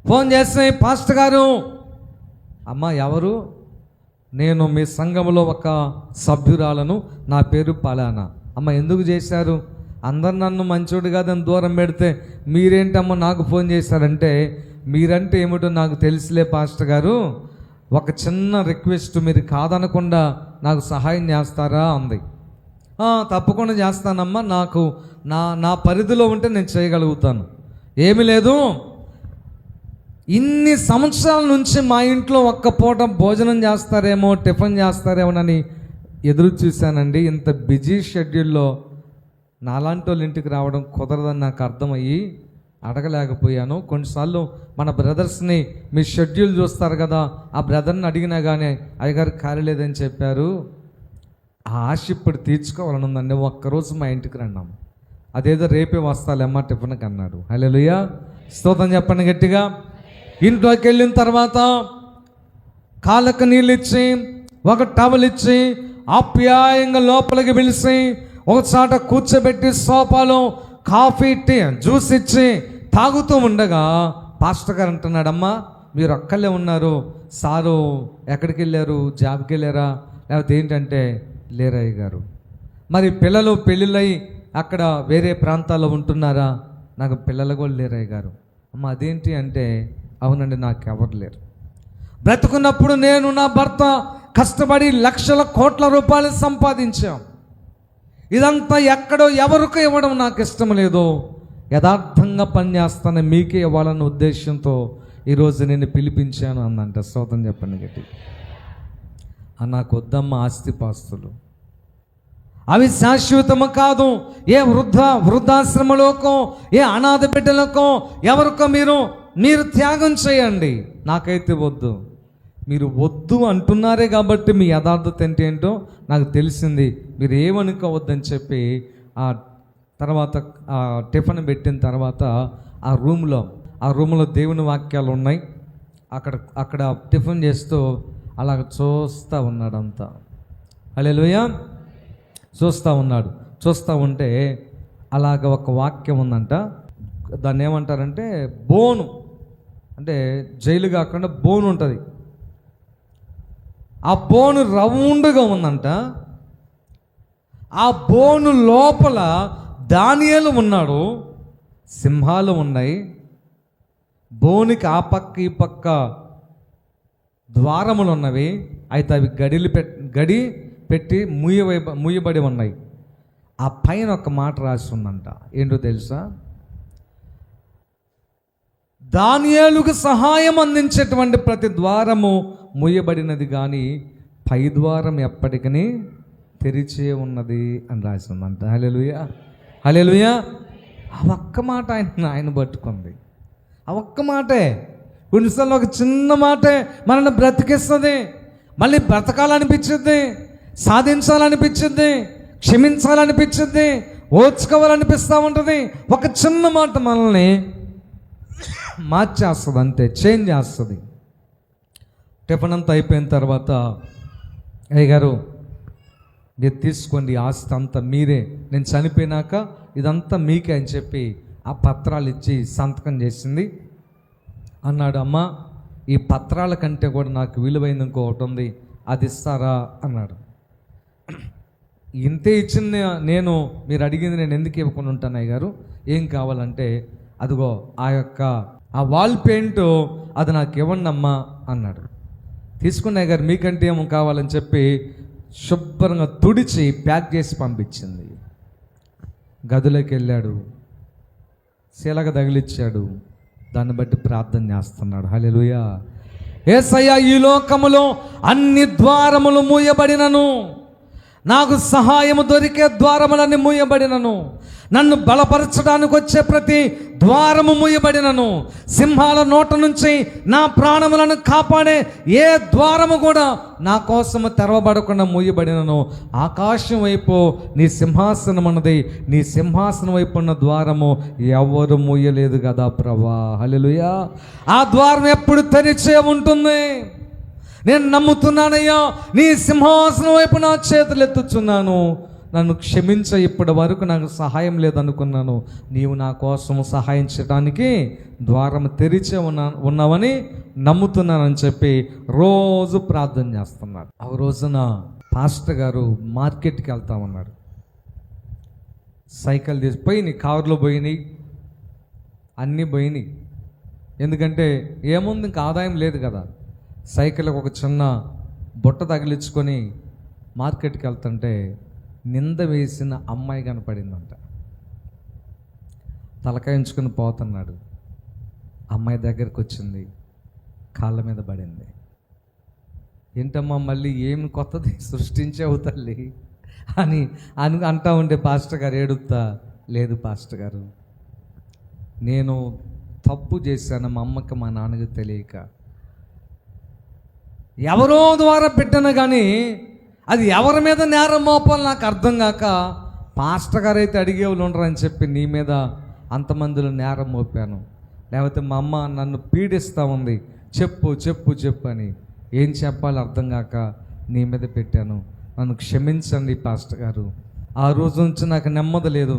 ఫోన్ చేస్తే, పాస్టర్ గారు. అమ్మ ఎవరు? నేను మీ సంఘంలో ఒక సభ్యురాలను, నా పేరు పలానా. అమ్మ ఎందుకు చేశారు? అందరు నన్ను మంచోడు కాదని దూరం పెడితే మీరేంటమ్మా నాకు ఫోన్ చేశారంటే, మీరంటే ఏమిటో నాకు తెలుసులే పాస్టర్ గారు, ఒక చిన్న రిక్వెస్ట్, మీరు కాదనకుండా నాకు సహాయం చేస్తారా అంది. తప్పకుండా చేస్తానమ్మా, నాకు నా పరిధిలో ఉంటే నేను చేయగలుగుతాను. ఏమీ లేదు, ఇన్ని సంవత్సరాల నుంచి మా ఇంట్లో ఒక్క పూట భోజనం చేస్తారేమో, టిఫిన్ చేస్తారేమోనని ఎదురు చూశానండి. ఇంత బిజీ షెడ్యూల్లో నాలాంటి వాళ్ళ ఇంటికి రావడం కుదరదని నాకు అర్థమయ్యి అడగలేకపోయాను. కొన్నిసార్లు మన బ్రదర్స్ని మీ షెడ్యూల్ చూస్తారు కదా, ఆ బ్రదర్ని అడిగినా కానీ అయ్యగారు ఖాళీ లేదని చెప్పారు. ఆ ఆశ ఇప్పుడు తీర్చుకోవాలని ఉందండి, ఒక్కరోజు మా ఇంటికి రండాము, అదేదో రేపే వస్తాలేమ్మా టిఫిన్కి అన్నాడు. హల్లెలూయా, స్తోత్రం చెప్పండి గట్టిగా. ఇంట్లోకి వెళ్ళిన తర్వాత కాళ్ళకు నీళ్ళు ఇచ్చి, ఒక టవల్ ఇచ్చి, ఆప్యాయంగా లోపలికి పిలిచి ఒక చాట కూర్చోబెట్టి సోఫాలో కాఫీ, టీ, జ్యూస్ ఇచ్చి తాగుతూ ఉండగా పాస్టర్ గారు అంటున్నాడమ్మా మీరు ఒక్కళ్ళే ఉన్నారు, సారు ఎక్కడికి వెళ్ళారు, జాబ్కి వెళ్ళారా లేకపోతే ఏంటంటే, లేరయ్య గారు. మరి పిల్లలు పెళ్ళిళ్ళయి అక్కడ వేరే ప్రాంతాల్లో ఉంటున్నారా? నాకు పిల్లలు కూడా లేరయ్య గారు. అమ్మ అదేంటి అంటే, అవునండి నాకెవరు లేరు. బ్రతుకున్నప్పుడు నేను నా భర్త కష్టపడి లక్షల కోట్ల రూపాయలు సంపాదించాం. ఇదంతా ఎక్కడో ఎవరికో ఇవ్వడం నాకు ఇష్టం లేదు, యథార్థంగా పనిచేస్తాను మీకే ఇవ్వాలన్న ఉద్దేశంతో ఈరోజు నేను పిలిపించాను అందంట. స్తోత్రం చెప్పండి గట్టి. నాకు వద్దమ్మ ఆస్తిపాస్తులు, అవి శాశ్వతము కాదు. ఏ వృద్ధాశ్రమలోకో, ఏ అనాథ బిడ్డలకో, ఎవరికో మీరు త్యాగం చేయండి, నాకైతే వద్దు. మీరు వద్దు అంటున్నారే కాబట్టి మీ యథార్థత ఏంటో నాకు తెలిసింది. మీరు ఏమనుకోవద్దని చెప్పి ఆ తర్వాత ఆ టిఫిన్ పెట్టిన తర్వాత ఆ రూమ్లో దేవుని వాక్యాలు ఉన్నాయి. అక్కడ టిఫిన్ చేస్తూ అలాగ చూస్తూ ఉన్నాడంతా. హల్లెలూయా, చూస్తూ ఉన్నాడు. చూస్తూ ఉంటే అలాగ ఒక వాక్యం ఉందంట. దాన్ని ఏమంటారంటే బోను, అంటే జైలు కాకుండా బోను ఉంటుంది. ఆ బోను రౌండ్గా ఉందంట. ఆ బోను లోపల దానియేలు ఉన్నాడు, సింహాలు ఉన్నాయి. బోనికి ఆ పక్క ఈ పక్క ద్వారములు ఉన్నవి, అయితే అవి గడి పెట్టి మూయబడి ఉన్నాయి. ఆ పైన ఒక మాట రాసి ఉందంట. ఏంటో తెలుసా? దానియేలుకు సహాయం అందించేటువంటి ప్రతి ద్వారము మూయబడినది కానీ పై ద్వారం ఎప్పటికీ తెరిచే ఉన్నది అని రాసి ఉందంట. హల్లెలూయా, హల్లెలూయా. ఆ ఒక్క మాట ఆయన పట్టుకుంది. ఆ ఒక్క మాటే, కొన్నిసార్లు ఒక చిన్న మాటే మనల్ని బ్రతికిస్తుంది. మళ్ళీ బ్రతకాలనిపించింది, సాధించాలనిపించింది, క్షమించాలనిపించింది, ఓర్చుకోవాలనిపిస్తూ ఉంటుంది. ఒక చిన్న మాట మనల్ని మార్చేస్తుంది, అంతే, చేంజ్ చేస్తుంది. టిఫిన్ అంతా అయిపోయిన తర్వాత, అయ్యగారు మీరు తీసుకోండి, ఆస్తి అంతా మీరే, నేను చనిపోయినాక ఇదంతా మీకే అని చెప్పి ఆ పత్రాలు ఇచ్చి సంతకం చేసింది. అన్నాడు. అమ్మ, ఈ పత్రాల కంటే కూడా నాకు విలువైంది ఇంకొకటి ఉంది, అది ఇస్తారా అన్నాడు. ఇంతే ఇచ్చిన నేను, మీరు అడిగింది నేను ఎందుకు ఇవ్వకుండా ఉంటాను అయ్య గారు, ఏం కావాలంటే అదిగో ఆ వాల్ పెయింట్ అది నాకు ఇవ్వండి అమ్మా అన్నాడు. తీసుకున్న అయ్య గారు, మీకంటే ఏమో కావాలని చెప్పి శుభ్రంగా తుడిచి ప్యాక్ చేసి పంపించింది. గదిలోకి వెళ్ళాడు, శీలగా తగిలిచ్చాడు, దాన్ని బట్టి ప్రార్థన చేస్తున్నాడు. హల్లెలూయా. యేసయ్యా, ఈ లోకములో అన్ని ద్వారములు మూయబడినను, నాకు సహాయము దొరికే ద్వారములన్నీ మూయబడినను, నన్ను బలపరచడానికి వచ్చే ప్రతి ద్వారము మూయబడినను, సింహాల నోట నుంచి నా ప్రాణములను కాపాడే ఏ ద్వారము కూడా నా కోసము తెరవబడకుండా మూయబడినను, ఆకాశం వైపు నీ సింహాసనం ఉన్నది, నీ సింహాసనం వైపు ఉన్న ద్వారము ఎవరు మూయలేదు కదా ప్రభా. హల్లెలూయా. ఆ ద్వారం ఎప్పుడు తెరిచే ఉంటుంది. నేను నమ్ముతున్నానయ్యా, నీ సింహాసనం వైపు నా చేతులు ఎత్తుచున్నాను, నన్ను క్షమించ, ఇప్పటి వరకు నాకు సహాయం లేదనుకున్నాను, నీవు నా కోసం సహాయం చేయడానికి ద్వారం తెరిచే ఉన్నావని నమ్ముతున్నానని చెప్పి రోజు ప్రార్థన చేస్తున్నాడు. ఆ రోజున పాస్టర్ గారు మార్కెట్కి వెళ్తామన్నాడు. సైకిల్ తీసి పోయినాయి, కారులో పోయినాయి, అన్నీ పోయినాయి. ఎందుకంటే ఏముంది, ఇంకా ఆదాయం లేదు కదా. సైకిల్కి ఒక చిన్న బుట్ట తగిలించుకొని మార్కెట్కి వెళ్తుంటే నింద వేసిన అమ్మాయి కనపడిందంట. తలకాయించుకుని పోతున్నాడు. అమ్మాయి దగ్గరికి వచ్చింది, కాళ్ళ మీద పడింది. ఏంటమ్మా, మళ్ళీ ఏమి కొత్తది సృష్టించావు తల్లి అని అంటా ఉండే పాస్టర్ గారు ఏడుస్తా, లేదు పాస్టర్ గారు, నేను తప్పు చేశాను, మా అమ్మకి మా నాన్నకి తెలియక. ఎవరో ద్వారా పెట్టాను కానీ అది ఎవరి మీద నేరం మోపాలి నాకు అర్థం కాక, పాస్టర్ గారు అయితే అడిగేవాళ్ళు ఉండరని చెప్పి నీ మీద అంతమందిలో నేరం మోపాను. లేకపోతే మా అమ్మ నన్ను పీడిస్తూ ఉంది, చెప్పు చెప్పు చెప్పు అని. ఏం చెప్పాలో అర్థం కాక నీ మీద పెట్టాను, నన్ను క్షమించండి పాస్టర్ గారు. ఆ రోజు నుంచి నాకు నెమ్మది లేదు.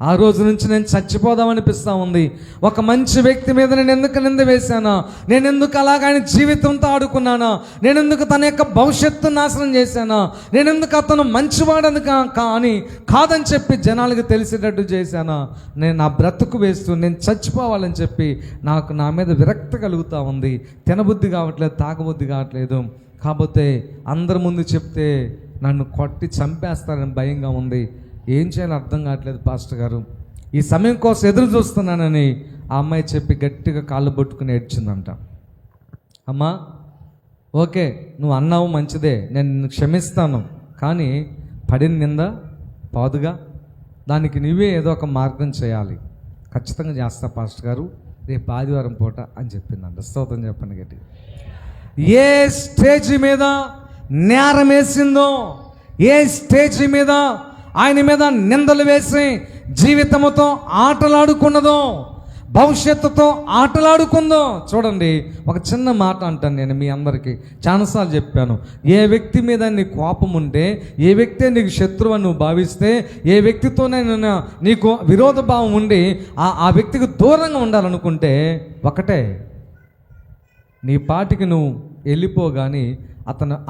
ఆ రోజు నుంచి నేను చచ్చిపోదామనిపిస్తూ ఉంది. ఒక మంచి వ్యక్తి మీద నేను ఎందుకు నింద వేశానా, నేను ఎందుకు అలాగ ఆయన జీవితంతో ఆడుకున్నానా, నేను ఎందుకు తన యొక్క భవిష్యత్తు నాశనం చేశానా, నేను ఎందుకు అతను మంచివాడని కానీ కాదని చెప్పి జనాలకు తెలిసేటట్టు చేశానా, నేను నా బ్రతుకు వేస్తూ నేను చచ్చిపోవాలని చెప్పి నాకు నా మీద విరక్తి కలుగుతూ ఉంది. తినబుద్ధి కావట్లేదు, తాగబుద్ధి కావట్లేదు. కాకపోతే అందరి ముందు చెప్తే నన్ను కొట్టి చంపేస్తారని భయంగా ఉంది. ఏం చేయాలో అర్థం కావట్లేదు పాస్టర్ గారు, ఈ సమయం కోసం ఎదురు చూస్తున్నానని ఆ అమ్మాయి చెప్పి గట్టిగా కాళ్ళు పట్టుకుని ఏడ్చిందంట. అమ్మా, ఓకే నువ్వు అన్నావు మంచిదే, నేను నిన్ను క్షమిస్తాను, కానీ పడిన నింద పాదుగా, దానికి నువ్వే ఏదో ఒక మార్గం చేయాలి. ఖచ్చితంగా చేస్తా పాస్టర్ గారు, రేపు ఆదివారం పూట అని చెప్పిందంట. స్తోత్రం చెప్పండి గట్టిగా. ఏ స్టేజ్ మీద నేరం వేసిందో, ఏ స్టేజ్ మీద ఆయన మీద నిందలు వేసి జీవితంతో ఆటలాడుకున్నదో, భవిష్యత్తుతో ఆటలాడుకుందో. చూడండి, ఒక చిన్న మాట అంటాను నేను మీ అందరికీ, చాలాసార్లు చెప్పాను. ఏ వ్యక్తి మీద నీ కోపం ఉంటే, ఏ వ్యక్తి నీకు శత్రువు అని నువ్వు భావిస్తే, ఏ వ్యక్తితోనైనా నీకు విరోధ భావం ఉండి ఆ వ్యక్తికి దూరంగా ఉండాలనుకుంటే ఒకటే, నీ పాటికి నువ్వు వెళ్ళిపోగాని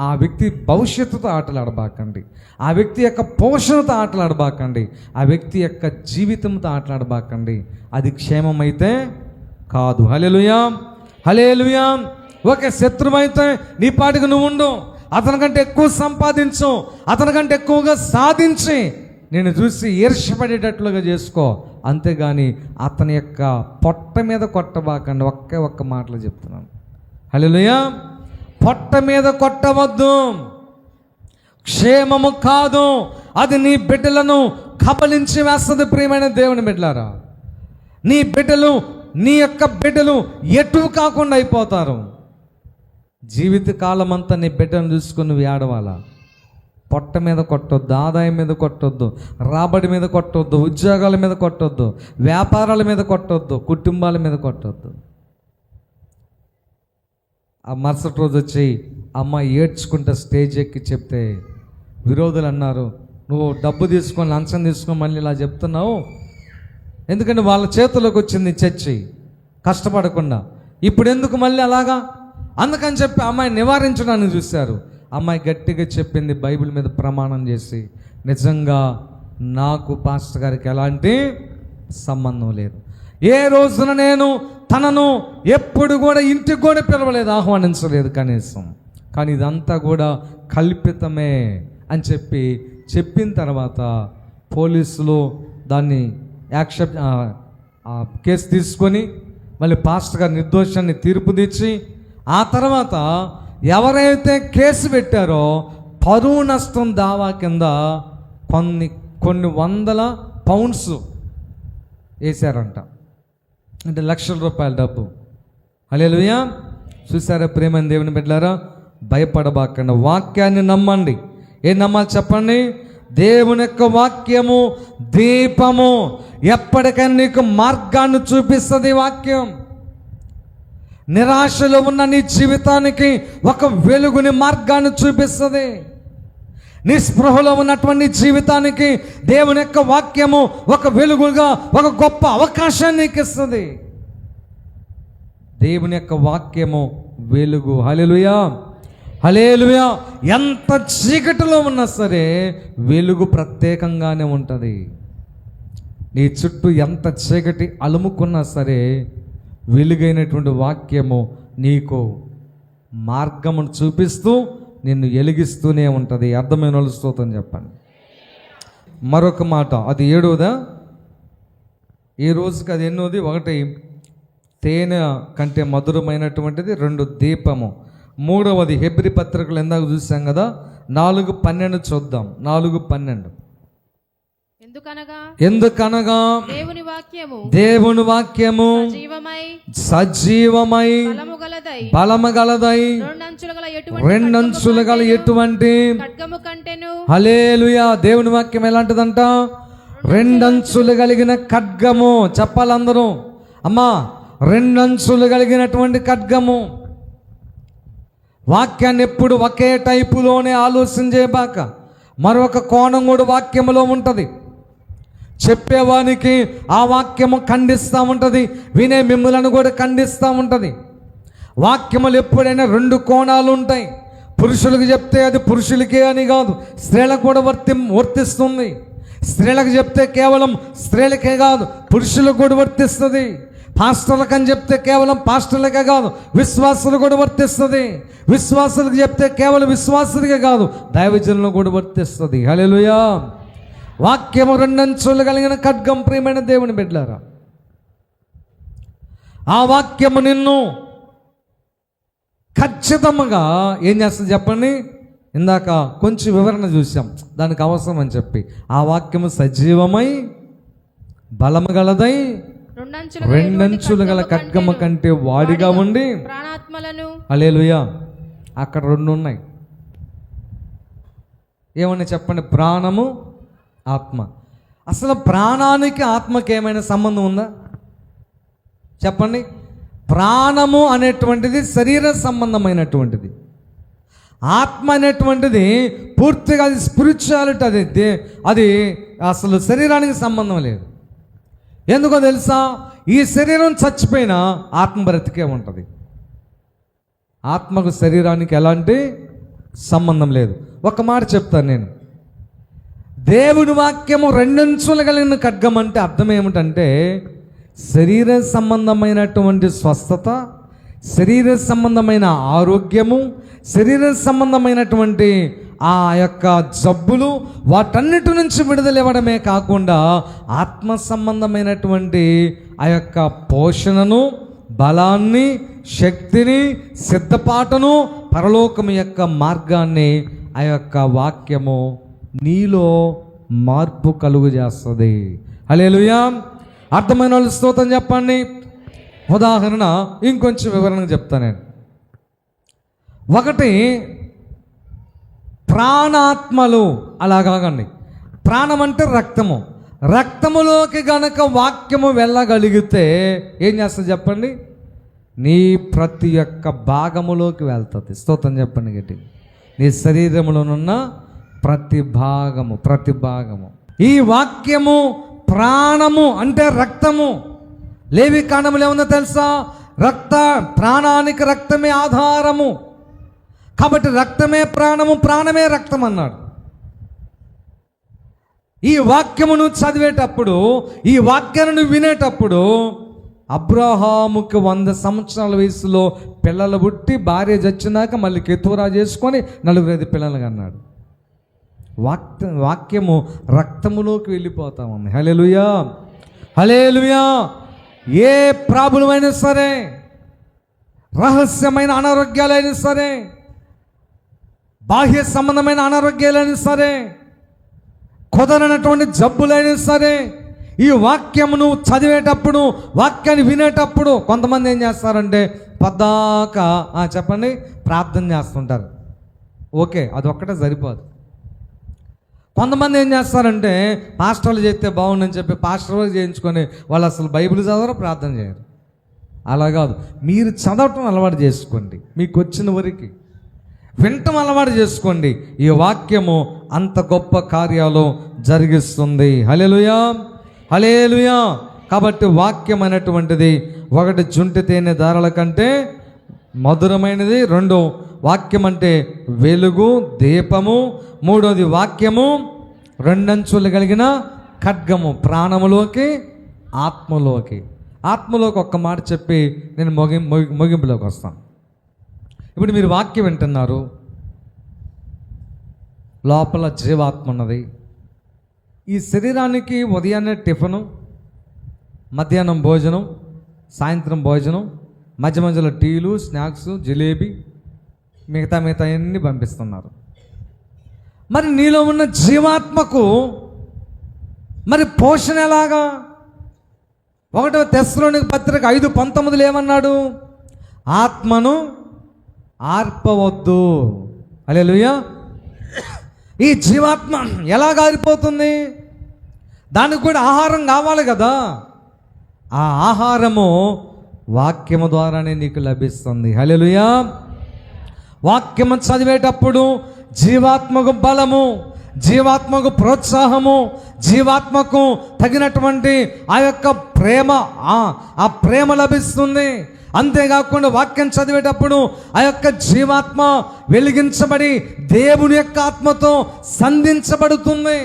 ఆ వ్యక్తి భవిష్యత్తుతో ఆటలాడబాకండి, ఆ వ్యక్తి యొక్క పోషణతో ఆటలాడబాకండి, ఆ వ్యక్తి యొక్క జీవితంతో ఆటలాడబాకండి. అది క్షేమమైతే కాదు. హల్లెలూయా, హల్లెలూయా. ఓకే, శత్రువైతే నీ పాటికి నువ్వు ఉండు, అతనికంటే ఎక్కువ సంపాదించు, అతనికంటే ఎక్కువగా సాధించి నేను చూసి ఈర్ష్యపడేటట్లుగా చేసుకో, అంతేగాని అతని యొక్క పొట్ట మీద కొట్టబాకండి. ఒక్క మాటలు చెప్తున్నాను. హల్లెలూయా. పొట్ట మీద కొట్టవద్దు, క్షేమము కాదు, అది నీ బిడ్డలను కబలించి వేస్తుంది. ప్రియమైన దేవుని బిడ్డలారా, నీ బిడ్డలు, నీ యొక్క బిడ్డలు ఎటు కాకుండా అయిపోతారు. జీవితకాలం అంతా నీ బిడ్డను చూసుకుని నువ్వు ఏడవాలా. పొట్ట మీద కొట్టొద్దు, ఆదాయం మీద కొట్టొద్దు, రాబడి మీద కొట్టొద్దు, ఉద్యోగాల మీద కొట్టొద్దు, వ్యాపారాల మీద కొట్టొద్దు, కుటుంబాల మీద కొట్టొద్దు. ఆ మరుసటి రోజు వచ్చి అమ్మ ఏడ్చుకుంటా స్టేజ్ ఎక్కి చెప్తే విరోధులు అన్నారు, నువ్వు డబ్బు తీసుకొని లంచం తీసుకొని మళ్ళీ ఇలా చెప్తున్నావు, ఎందుకంటే వాళ్ళ చేతుల్లోకి వచ్చింది చర్చి, కష్టపడకుండా. ఇప్పుడు ఎందుకు మళ్ళీ అలాగా? అందుకని చెప్పి అమ్మాయి నివారించడానికి చూశారు. అమ్మాయి గట్టిగా చెప్పింది, బైబిల్ మీద ప్రమాణం చేసి, నిజంగా నాకు పాస్టర్ గారికి ఎలాంటి సంబంధం లేదు, ఏ రోజున నేను తనను ఎప్పుడు కూడా ఇంటికి కూడా పిలవలేదు, ఆహ్వానించలేదు కనీసం, కానీ ఇదంతా కూడా కల్పితమే అని చెప్పిన తర్వాత పోలీసులు దాన్ని యాక్సెప్ట్ కేసు తీసుకొని మళ్ళీ పాస్టర్ గారు నిర్దోషాన్ని తీర్పు తెచ్చి, ఆ తర్వాత ఎవరైతే కేసు పెట్టారో పరువు నష్టం దావా కింద కొన్ని వందల పౌండ్స్ వేశారంట, అంటే లక్షల రూపాయల డబ్బు. హల్లెలూయా. చూసారా ప్రేమని దేవుని బిడ్డలారా? భయపడబాకండి, వాక్యాన్ని నమ్మండి. ఏం నమ్మాలి చెప్పండి? దేవుని యొక్క వాక్యము దీపము, ఎప్పటికైనా నీకు మార్గాన్ని చూపిస్తుంది వాక్యం. నిరాశలో ఉన్న నీ జీవితానికి ఒక వెలుగుని మార్గాన్ని చూపిస్తుంది. నిస్పృహలో ఉన్నటువంటి జీవితానికి దేవుని యొక్క వాక్యము ఒక వెలుగుగా ఒక గొప్ప అవకాశాన్ని నీకు ఇస్తుంది. దేవుని యొక్క వాక్యము వెలుగు. హల్లెలూయా, హల్లెలూయా. ఎంత చీకటిలో ఉన్నా సరే వెలుగు ప్రత్యేకంగానే ఉంటుంది. నీ చుట్టూ ఎంత చీకటి అలుముకున్నా సరే వెలుగైనటువంటి వాక్యము నీకు మార్గమును చూపిస్తూ నిన్ను వెలిగిస్తూనే ఉంటుంది. అర్థమైన వాళ్ళు స్తోత్రం చెప్పండి. మరొక మాట, అది 7వదా? ఈ రోజుకి అది ఎన్నోది? 1 తేనె కంటే మధురమైనటువంటిది, 2 దీపము, 3వది హెబ్రీ పత్రికలు ఎందాక చూసాం కదా, 4:12 చూద్దాం. 4:12 ఎందుకనగా దేవుని వాక్యము సజీవమై బలము గలదై రెండంచుల గల ఎటువంటి హల్లెలూయా. దేవుని వాక్యం ఎలాంటిదంట? రెండంచులు కలిగిన ఖడ్గము. చెప్పాలందరూ అమ్మా, రెండంచులు కలిగినటువంటి ఖడ్గము. వాక్యాన్ని ఎప్పుడు ఒకే టైపులోనే ఆలోచన చేయబాక, మరొక కోణం కూడా వాక్యములో ఉంటుంది. చెప్పేవానికి ఆ వాక్యము ఖండిస్తూ ఉంటుంది, వినే మిమ్మలను కూడా ఖండిస్తూ ఉంటుంది. వాక్యములు ఎప్పుడైనా 2 కోణాలు ఉంటాయి. పురుషులకు చెప్తే అది పురుషులకే అని కాదు, స్త్రీలకు కూడా వర్తిస్తుంది. స్త్రీలకు చెప్తే కేవలం స్త్రీలకే కాదు, పురుషులకు కూడా వర్తిస్తుంది. పాస్టర్లకు అని చెప్తే కేవలం పాస్టర్లకే కాదు, విశ్వాసులు కూడా వర్తిస్తుంది. విశ్వాసులకు చెప్తే కేవలం విశ్వాసులకే కాదు, దైవజనులకు కూడా వర్తిస్తుంది. హల్లెలూయా. వాక్యము 2 అంచులు కలిగిన ఖడ్గం. ప్రియమైన దేవుని బిడ్డలారా, ఆ వాక్యము నిన్ను ఖచ్చితంగా ఏం చేస్తుంది చెప్పండి? ఇందాక కొంచెం వివరణ చూసాం, దానికి అవసరం అని చెప్పి. ఆ వాక్యము సజీవమై బలము గలదై రెండంచులు గల ఖడ్గము కంటే వాడిగా ఉండి ప్రాణాత్మలను. హల్లెలూయా. అక్కడ 2 ఉన్నాయి. ఏమన్నా చెప్పండి? ప్రాణము, ఆత్మ. అసలు ప్రాణానికి ఆత్మకి ఏమైనా సంబంధం ఉందా చెప్పండి? ప్రాణము అనేటువంటిది శరీర సంబంధమైనటువంటిది, ఆత్మ అనేటువంటిది పూర్తిగా అది స్పిరిచువాలిటీ, అది అసలు శరీరానికి సంబంధం లేదు. ఎందుకో తెలుసా? ఈ శరీరం చచ్చిపోయినా ఆత్మ బ్రతికే ఉంటుంది. ఆత్మకు శరీరానికి ఎలాంటి సంబంధం లేదు. ఒక మాట చెప్తాను నేను. దేవుని వాక్యము 2 అంచులు కలిగిన ఖడ్గం అంటే అర్థం ఏమిటంటే, శరీర సంబంధమైనటువంటి స్వస్థత, శరీర సంబంధమైన ఆరోగ్యము, శరీర సంబంధమైనటువంటి ఆ యొక్క జబ్బులు, వాటన్నిటి నుంచి విడుదల ఇవ్వడమే కాకుండా ఆత్మ సంబంధమైనటువంటి ఆ యొక్క పోషణను, బలాన్ని, శక్తిని, సిద్ధపాటును, పరలోకము యొక్క మార్గాన్ని ఆ యొక్క వాక్యము నీలో మార్పు కలుగు చేస్తుంది. హల్లెలూయా. అర్థమైన వాళ్ళు స్తోత్రం చెప్పండి. ఉదాహరణ ఇంకొంచెం వివరణగా చెప్తాను నేను. 1 ప్రాణాత్మలు. అలా కాకండి. ప్రాణం అంటే రక్తము. రక్తములోకి గనక వాక్యము వెళ్ళగలిగితే ఏం చేస్తుంది చెప్పండి? నీ ప్రతి ఒక్క భాగములోకి వెళ్తుంది. స్తోత్రం చెప్పండి గట్టి. నీ శరీరంలోనున్న ప్రతి భాగము. ఈ వాక్యము ప్రాణము అంటే రక్తము. లేవి కాండములో ఏముందో తెలుసా? ప్రాణానికి రక్తమే ఆధారము. కాబట్టి రక్తమే ప్రాణము, ప్రాణమే రక్తం అన్నాడు. ఈ వాక్యమును చదివేటప్పుడు, ఈ వాక్యాన్ని వినేటప్పుడు అబ్రహాముకి 100 సంవత్సరాల వయసులో పిల్లలు పుట్టి భార్య చచ్చినాక మళ్ళీ కెతురా చేసుకొని 4 పిల్లలు అన్నాడు. వాక్యము రక్తములోకి వెళ్ళిపోతా ఉంది. హల్లెలూయా, హల్లెలూయా. ఏ ప్రాబ్లం అయినా సరే, రహస్యమైన అనారోగ్యాలైనా సరే, బాహ్య సంబంధమైన అనారోగ్యాలైనా సరే, కుదరనటువంటి జబ్బులైనా సరే, ఈ వాక్యమును చదివేటప్పుడు, వాక్యాన్ని వినేటప్పుడు కొంతమంది ఏం చేస్తారంటే పద్దాక చెప్పండి ప్రార్థన చేస్తుంటారు. ఓకే, అదొక్కటే సరిపోదు. కొంతమంది ఏం చేస్తారంటే పాస్టర్లు చేస్తే బాగుందని చెప్పి పాస్టర్ చేయించుకొని వాళ్ళు అసలు బైబిల్ చదవరు, ప్రార్థన చేయరు. అలా కాదు, మీరు చదవటం అలవాటు చేసుకోండి. మీకు వచ్చిన వరకు వినటం అలవాటు చేసుకోండి. ఈ వాక్యము అంత గొప్ప కార్యాలు జరిగిస్తుంది. హల్లెలూయా, హల్లెలూయా. కాబట్టి వాక్యం అనేటువంటిది 1 జుంటి తేనె దారాల కంటే మధురమైనది, 2 వాక్యం అంటే వెలుగు దీపము, 3వది వాక్యము 2 అంచులు కలిగిన ఖడ్గము, ప్రాణములోకి ఆత్మలోకి. ఆత్మలోకి ఒక్క మాట చెప్పి నేను ముగింపులోకి వస్తాను. ఇప్పుడు మీరు వాక్యం వింటున్నారు, లోపల జీవాత్మ ఉన్నది. ఈ శరీరానికి ఉదయాన్నే టిఫను, మధ్యాహ్నం భోజనం, సాయంత్రం భోజనం, మధ్య మధ్యలో టీలు, స్నాక్స్, జిలేబీ, మిగతా అన్నీ పంపిస్తున్నారు. మరి నీలో ఉన్న జీవాత్మకు మరి పోషణ ఎలాగా? 1 తెస్సలోనికీ పత్రిక 5:19 ఏమన్నాడు? ఆత్మను ఆర్పవద్దు. హల్లెలూయా. ఈ జీవాత్మ ఎలా గారిపోతుంది? దానికి కూడా ఆహారం కావాలి కదా. ఆ ఆహారము వాక్యము ద్వారానే నీకు లభిస్తుంది. హల్లెలూయా. వాక్యము చదివేటప్పుడు జీవాత్మకు బలము, జీవాత్మకు ప్రోత్సాహము, జీవాత్మకు తగినటువంటి ఆ యొక్క ప్రేమ, ఆ ప్రేమ లభిస్తుంది. అంతేకాకుండా వాక్యం చదివేటప్పుడు ఆ యొక్క జీవాత్మ వెలిగించబడి దేవుని యొక్క ఆత్మతో సంధించబడుతుంది.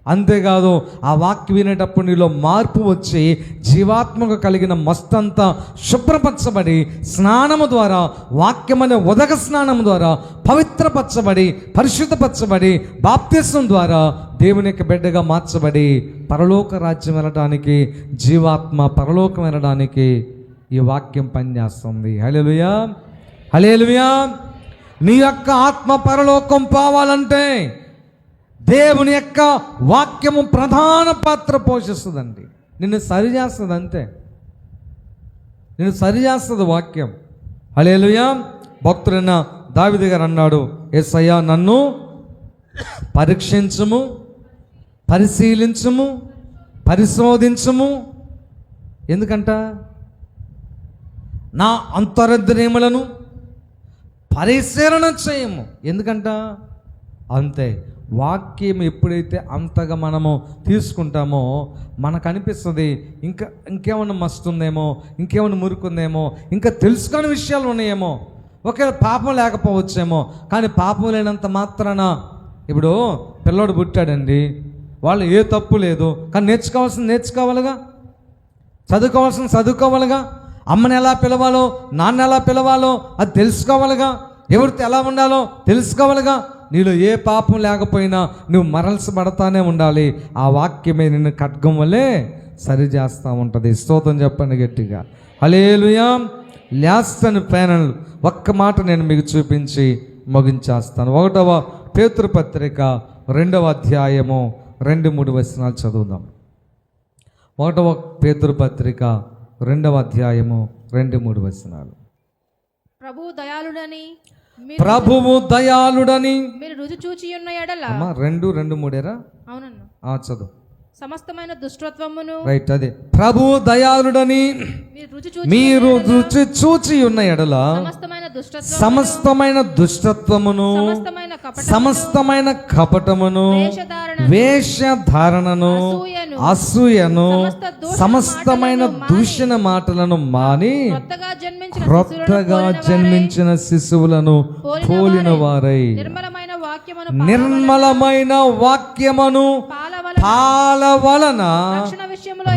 అంతేకాదు, ఆ వాక్యం వినేటప్పుడు నీలో మార్పు వచ్చి జీవాత్మకు కలిగిన మస్తంతా శుభ్రపరచబడి స్నానము ద్వారా, వాక్యమనే ఉదక స్నానము ద్వారా పవిత్రపరచబడి, పరిశుద్ధపరచబడి, బాప్తిసం ద్వారా దేవుని యొక్క బిడ్డగా మార్చబడి పరలోక రాజ్యం వెళ్ళడానికి, జీవాత్మ పరలోకం వెళ్ళడానికి ఈ వాక్యం పనిచేస్తుంది. హల్లెలూయా, హల్లెలూయా. నీ యొక్క ఆత్మ పరలోకం పోవాలంటే దేవుని యొక్క వాక్యము ప్రధాన పాత్ర పోషిస్తుందండి. నిన్ను సరిచేస్తుంది, అంతే. నిన్ను సరిచేస్తుంది వాక్యం. హల్లెలూయా. భక్తుడైన దావీదు గారు అన్నాడు, యేసయ్యా నన్ను పరీక్షించుము, పరిశీలించుము, పరిశోధించుము. ఎందుకంట? నా అంతరంద్రియములను పరిశీలన చేయము. ఎందుకంట? అంతే. వాక్యం ఎప్పుడైతే అంతగా మనము తీసుకుంటామో మనకు అనిపిస్తుంది ఇంకేమన్నా మస్తుందేమో, ఇంకేమన్నా మురుకుందేమో, ఇంకా తెలుసుకునే విషయాలు ఉన్నాయేమో, ఒకవేళ పాపం లేకపోవచ్చేమో. కానీ పాపం లేనంత మాత్రాన, ఇప్పుడు పిల్లోడు పుట్టాడండి, వాళ్ళు ఏ తప్పు లేదు, కానీ నేర్చుకోవాల్సింది నేర్చుకోవాలిగా, చదువుకోవాల్సింది చదువుకోవాలిగా, అమ్మని ఎలా పిలవాలో, నాన్న ఎలా పిలవాలో అది తెలుసుకోవాలిగా, ఎవరితో ఎలా ఉండాలో తెలుసుకోవాలిగా. నీలో ఏ పాపం లేకపోయినా నువ్వు మరల్చబడతానే ఉండాలి. ఆ వాక్యమే నిన్ను ఖడ్గం వల్లే సరి చేస్తూ ఉంటుంది. స్తోత్రం చెప్పండి గట్టిగా. హల్లెలూయా. లాస్ట్ ప్యానల్ ఒక్క మాట నేను మీకు చూపించి ముగించేస్తాను. 1వ పేతురు పత్రిక 2వ అధ్యాయము 2-3 వచనాలు చదువుదాం. 1వ పేతురు పత్రిక 2వ అధ్యాయము 2-3 వచనాలు. ప్రభువు దయాళుడని మీరు రుచి చూచి ఉన్న ఎడల 2:3 అవునన్నా చదువు. సమస్తమైన దుష్టత్వమును, రైట్, అదే. ప్రభువు దయాళుడని మీరు రుచి చూచి ఉన్న ఎడల దుష్టత్వమును సమస్తమైన దుష్టత్వమును సమస్తమైన కపటమును సమస్తమైన కపటమును వేషధారణను వేషధారణను అసూయను సమస్తమైన దూషణ మాటలను మాని కొత్తగా జన్మించిన శిశువులను పోలిన వారై నిర్మలమైన వాక్యమును నిర్మలమైన వాక్యమును పాల వలన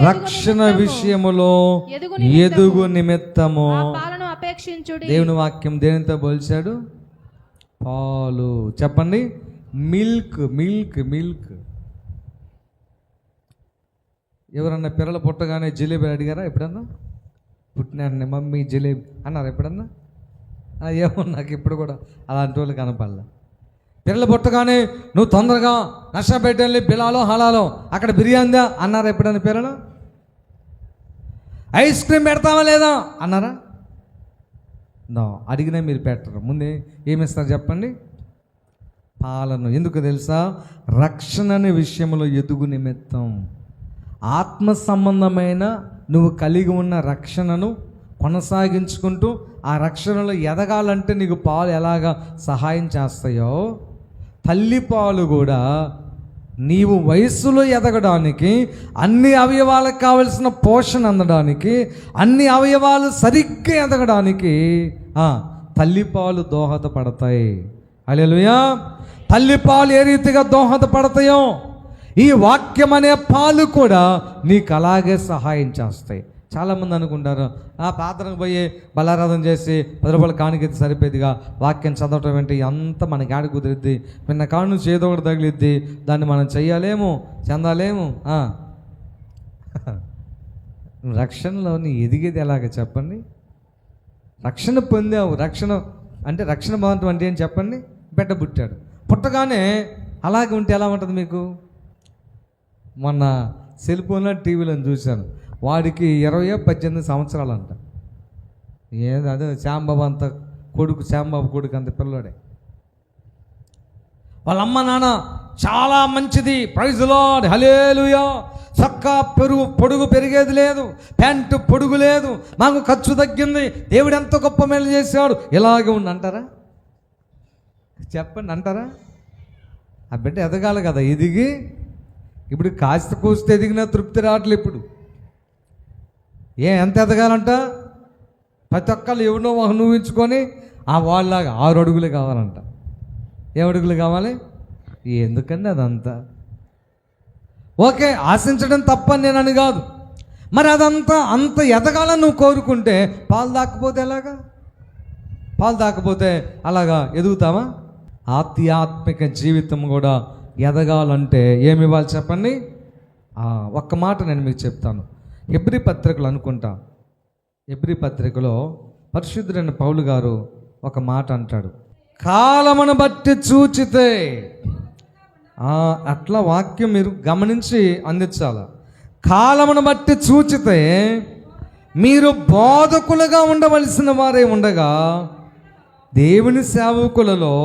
రక్షణ విషయములో ఎదుగు నిమిత్తము పాలను అపేక్షించుడి. దేవుని వాక్యం దేనితో పోల్చాడు? పాలు. చెప్పండి, మిల్క్ మిల్క్ మిల్క్. ఎవరన్నా పిల్లలు పుట్టగానే జిలేబీ అడిగారా ఎప్పుడన్నా? పుట్టినాన్ని మమ్మీ జిలేబీ అన్నారు ఎప్పుడన్నా? ఏమో నాకు ఇప్పుడు కూడా అలాంటి వాళ్ళు కనపడలే. పిల్లలు పుట్టగానే నువ్వు తొందరగా నష్టపెట్టండి బిలాలో హలాలో అక్కడ బిర్యానీదా అన్నారా ఎప్పుడన్నా? పిల్లలు ఐస్ క్రీమ్ పెడతావా లేదా అన్నారా? నో, అడిగినా మీరు పెట్టరు. ముందే ఏమిస్తారు చెప్పండి? పాలను. ఎందుకు తెలుసా? రక్షణ అనే విషయంలో ఎదుగు నిమిత్తం. ఆత్మ సంబంధమైన నువ్వు కలిగి ఉన్న రక్షణను కొనసాగించుకుంటూ ఆ రక్షణలో ఎదగాలంటే నీకు పాలు ఎలాగా సహాయం చేస్తాయో, తల్లి పాలు కూడా నీవు వయస్సులో ఎదగడానికి, అన్ని అవయవాలకు కావలసిన పోషణ అందడానికి, అన్ని అవయవాలు సరిగ్గా ఎదగడానికి తల్లిపాలు దోహదపడతాయి. హల్లెలూయా. తల్లిపాలు ఏ రీతిగా దోహదపడతాయో ఈ వాక్యం అనే పాలు కూడా నీకు అలాగే సహాయం చేస్తాయి. చాలామంది అనుకుంటారు ప్రార్థనకు పోయి బలారాధన చేసి 10 రూపాయల కానుకైతే సరిపోయేదిగా, వాక్యం చదవటం ఏంటి అంత మనకి ఆడ కుదిరిద్ది, నిన్న కాను చేదో ఒకటి తగిలిద్ది, దాన్ని మనం చెయ్యాలేము చెందాలేము. రక్షణలో నీ ఎదిగేది ఎలాగ చెప్పండి? రక్షణ పొందావు. రక్షణ అంటే రక్షణ భవంతం అంటే ఏం చెప్పండి? బిడ్డ పుట్టాడు, పుట్టగానే అలాగే ఉంటే ఎలా ఉంటుంది మీకు? మొన్న సెల్ ఫోన్లో టీవీలో చూశాను, వాడికి 20-18 సంవత్సరాలు అంట. ఏది అదే శ్యాంబాబు అంత కొడుకు, శ్యాంబాబు కొడుకు అంత పిల్లడే. వాళ్ళ అమ్మ నాన్న చాలా మంచిది, ప్రైజ్ లార్డ్ హల్లెలూయా, చక్కా పొడుగు పెరిగేది లేదు, ప్యాంటు పొడుగు లేదు, మాకు ఖర్చు తగ్గింది, దేవుడు ఎంతో గొప్ప మేలు చేశాడు, ఇలాగే ఉండి అంటారా? చెప్పండి, అంటారా? ఆ బిడ్డ ఎదగాలి కదా. ఎదిగి ఇప్పుడు కాస్త కూస్తే ఎదిగినా తృప్తి రావట్లేదు. ఇప్పుడు ఎంత ఎదగాలంట? ప్రతి ఒక్కళ్ళు ఎవరినో ఊహించుకొని వాళ్ళలాగా 6 అడుగులు కావాలంట. ఏ అడుగులు కావాలి? ఎందుకండి అదంతా? ఓకే, ఆశించడం తప్పని నేను కాదు. మరి అదంతా అంత ఎదగాలని నువ్వు కోరుకుంటే పాలు దాకపోతే ఎలాగా? పాలు దాకపోతే అలాగా ఎదుగుతావా? ఆధ్యాత్మిక జీవితం కూడా ఎదగాలంటే ఏమి ఇవ్వాలి చెప్పండి? ఒక్క మాట నేను మీకు చెప్తాను. హెబ్రీ పత్రికలు అనుకుంటా, హెబ్రీ పత్రికలో పరిశుద్ధుడైన పౌలు గారు ఒక మాట అంటాడు, కాలమును బట్టి చూచితే. అట్లా వాక్యం మీరు గమనించి అందించాలి. కాలమును బట్టి చూచితే మీరు బోధకులుగా ఉండవలసిన వారే ఉండగా దేవుని సేవకులలో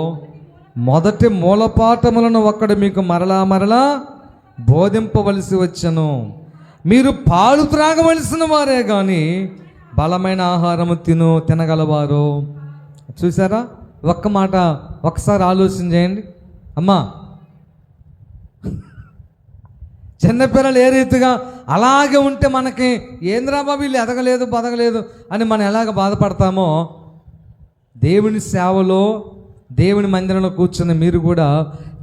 మొదటి మూలపాఠములను ఒక్కడు మీకు మరలా బోధింపవలసి వచ్చను. మీరు పాలు త్రాగవలసిన వారే కానీ బలమైన ఆహారము తినగలవారు. చూసారా? ఒక్క మాట ఒకసారి ఆలోచన చేయండి. అమ్మా, చిన్నపిల్లలు ఏ రీతిగా అలాగే ఉంటే మనకి ఏంద్రా బాబు వీళ్ళు ఎదగలేదు బతకలేదు అని మనం ఎలాగ బాధపడతామో, దేవుని సేవలో దేవుని మందిరంలో కూర్చున్న మీరు కూడా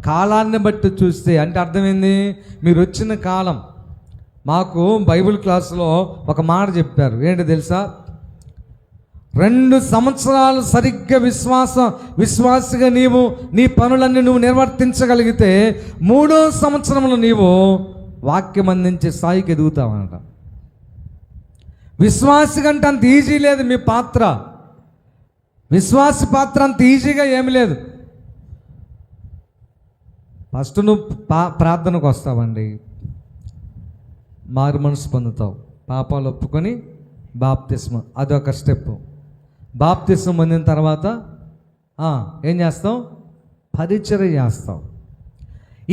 కాలాన్ని బట్టి చూస్తే, అంటే అర్థమైంది, మీరు వచ్చిన కాలం. మాకు బైబిల్ క్లాసులో ఒక మాట చెప్పారు, ఏంటి తెలుసా? 2 సంవత్సరాలు సరిగ్గా విశ్వాసిగా నీవు నీ పనులన్నీ నువ్వు నిర్వర్తించగలిగితే 3వ సంవత్సరంలో నీవు వాక్యం అందించే స్థాయికి ఎదుగుతావన్నట. విశ్వాసి కంటే అంత ఈజీ లేదు మీ పాత్ర. విశ్వాసి పాత్ర అంత ఈజీగా ఏమి లేదు. ఫస్ట్ నువ్వు ప్రార్థనకు వస్తావండి, మారు మనసు పొందుతావు, పాపాలు ఒప్పుకొని బాప్తిస్మం, అదొక స్టెప్. బాప్తిస్మం పొందిన తర్వాత ఏం చేస్తావు? పరిచర్య చేస్తావు.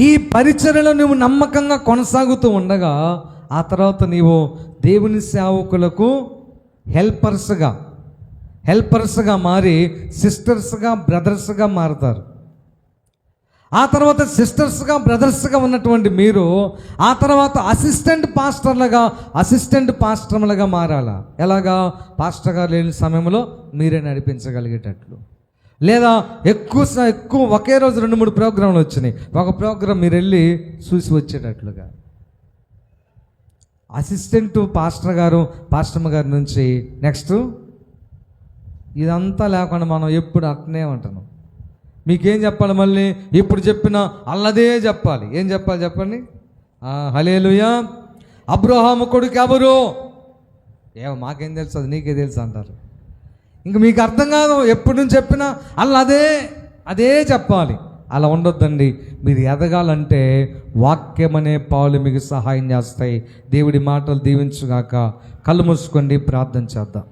ఈ పరిచర్యలో నువ్వు నమ్మకంగా కొనసాగుతూ ఉండగా ఆ తర్వాత నీవు దేవుని సేవకులకు హెల్పర్స్గా, హెల్పర్స్గా మారి సిస్టర్స్గా బ్రదర్స్గా మారుతారు. ఆ తర్వాత సిస్టర్స్గా బ్రదర్స్గా ఉన్నటువంటి మీరు ఆ తర్వాత అసిస్టెంట్ పాస్టర్లుగా మారాలా. ఎలాగా? పాస్టర్ గారు లేని సమయంలో మీరే నడిపించగలిగేటట్లు, లేదా ఎక్కువ ఒకే రోజు 2-3 ప్రోగ్రాంలు వచ్చినాయి, ఒక ప్రోగ్రాం మీరు వెళ్ళి చూసి వచ్చేటట్లుగా. అసిస్టెంట్ పాస్టర్ గారి నుంచి నెక్స్ట్ ఇదంతా లేకుండా మనం ఎప్పుడు అట్నే ఉంటున్నాం. మీకేం చెప్పాలి? మళ్ళీ ఇప్పుడు చెప్పిన అల్లదే చెప్పాలి. ఏం చెప్పాలి చెప్పండి? హల్లెలూయా. అబ్రహాము కొడుకు ఎవరు? మాకేం తెలుసు, అది నీకే తెలుసు అంటారు. ఇంక మీకు అర్థం కాదు. ఎప్పటి నుంచి చెప్పినా అదే చెప్పాలి. అలా ఉండొద్దండి. మీరు ఎదగాలంటే వాక్యం అనే పాలు మీకు సహాయం చేస్తాయి. దేవుడి మాటలు దీవించుగాక. కళ్ళు మూసుకోండి, ప్రార్థన చేద్దాం.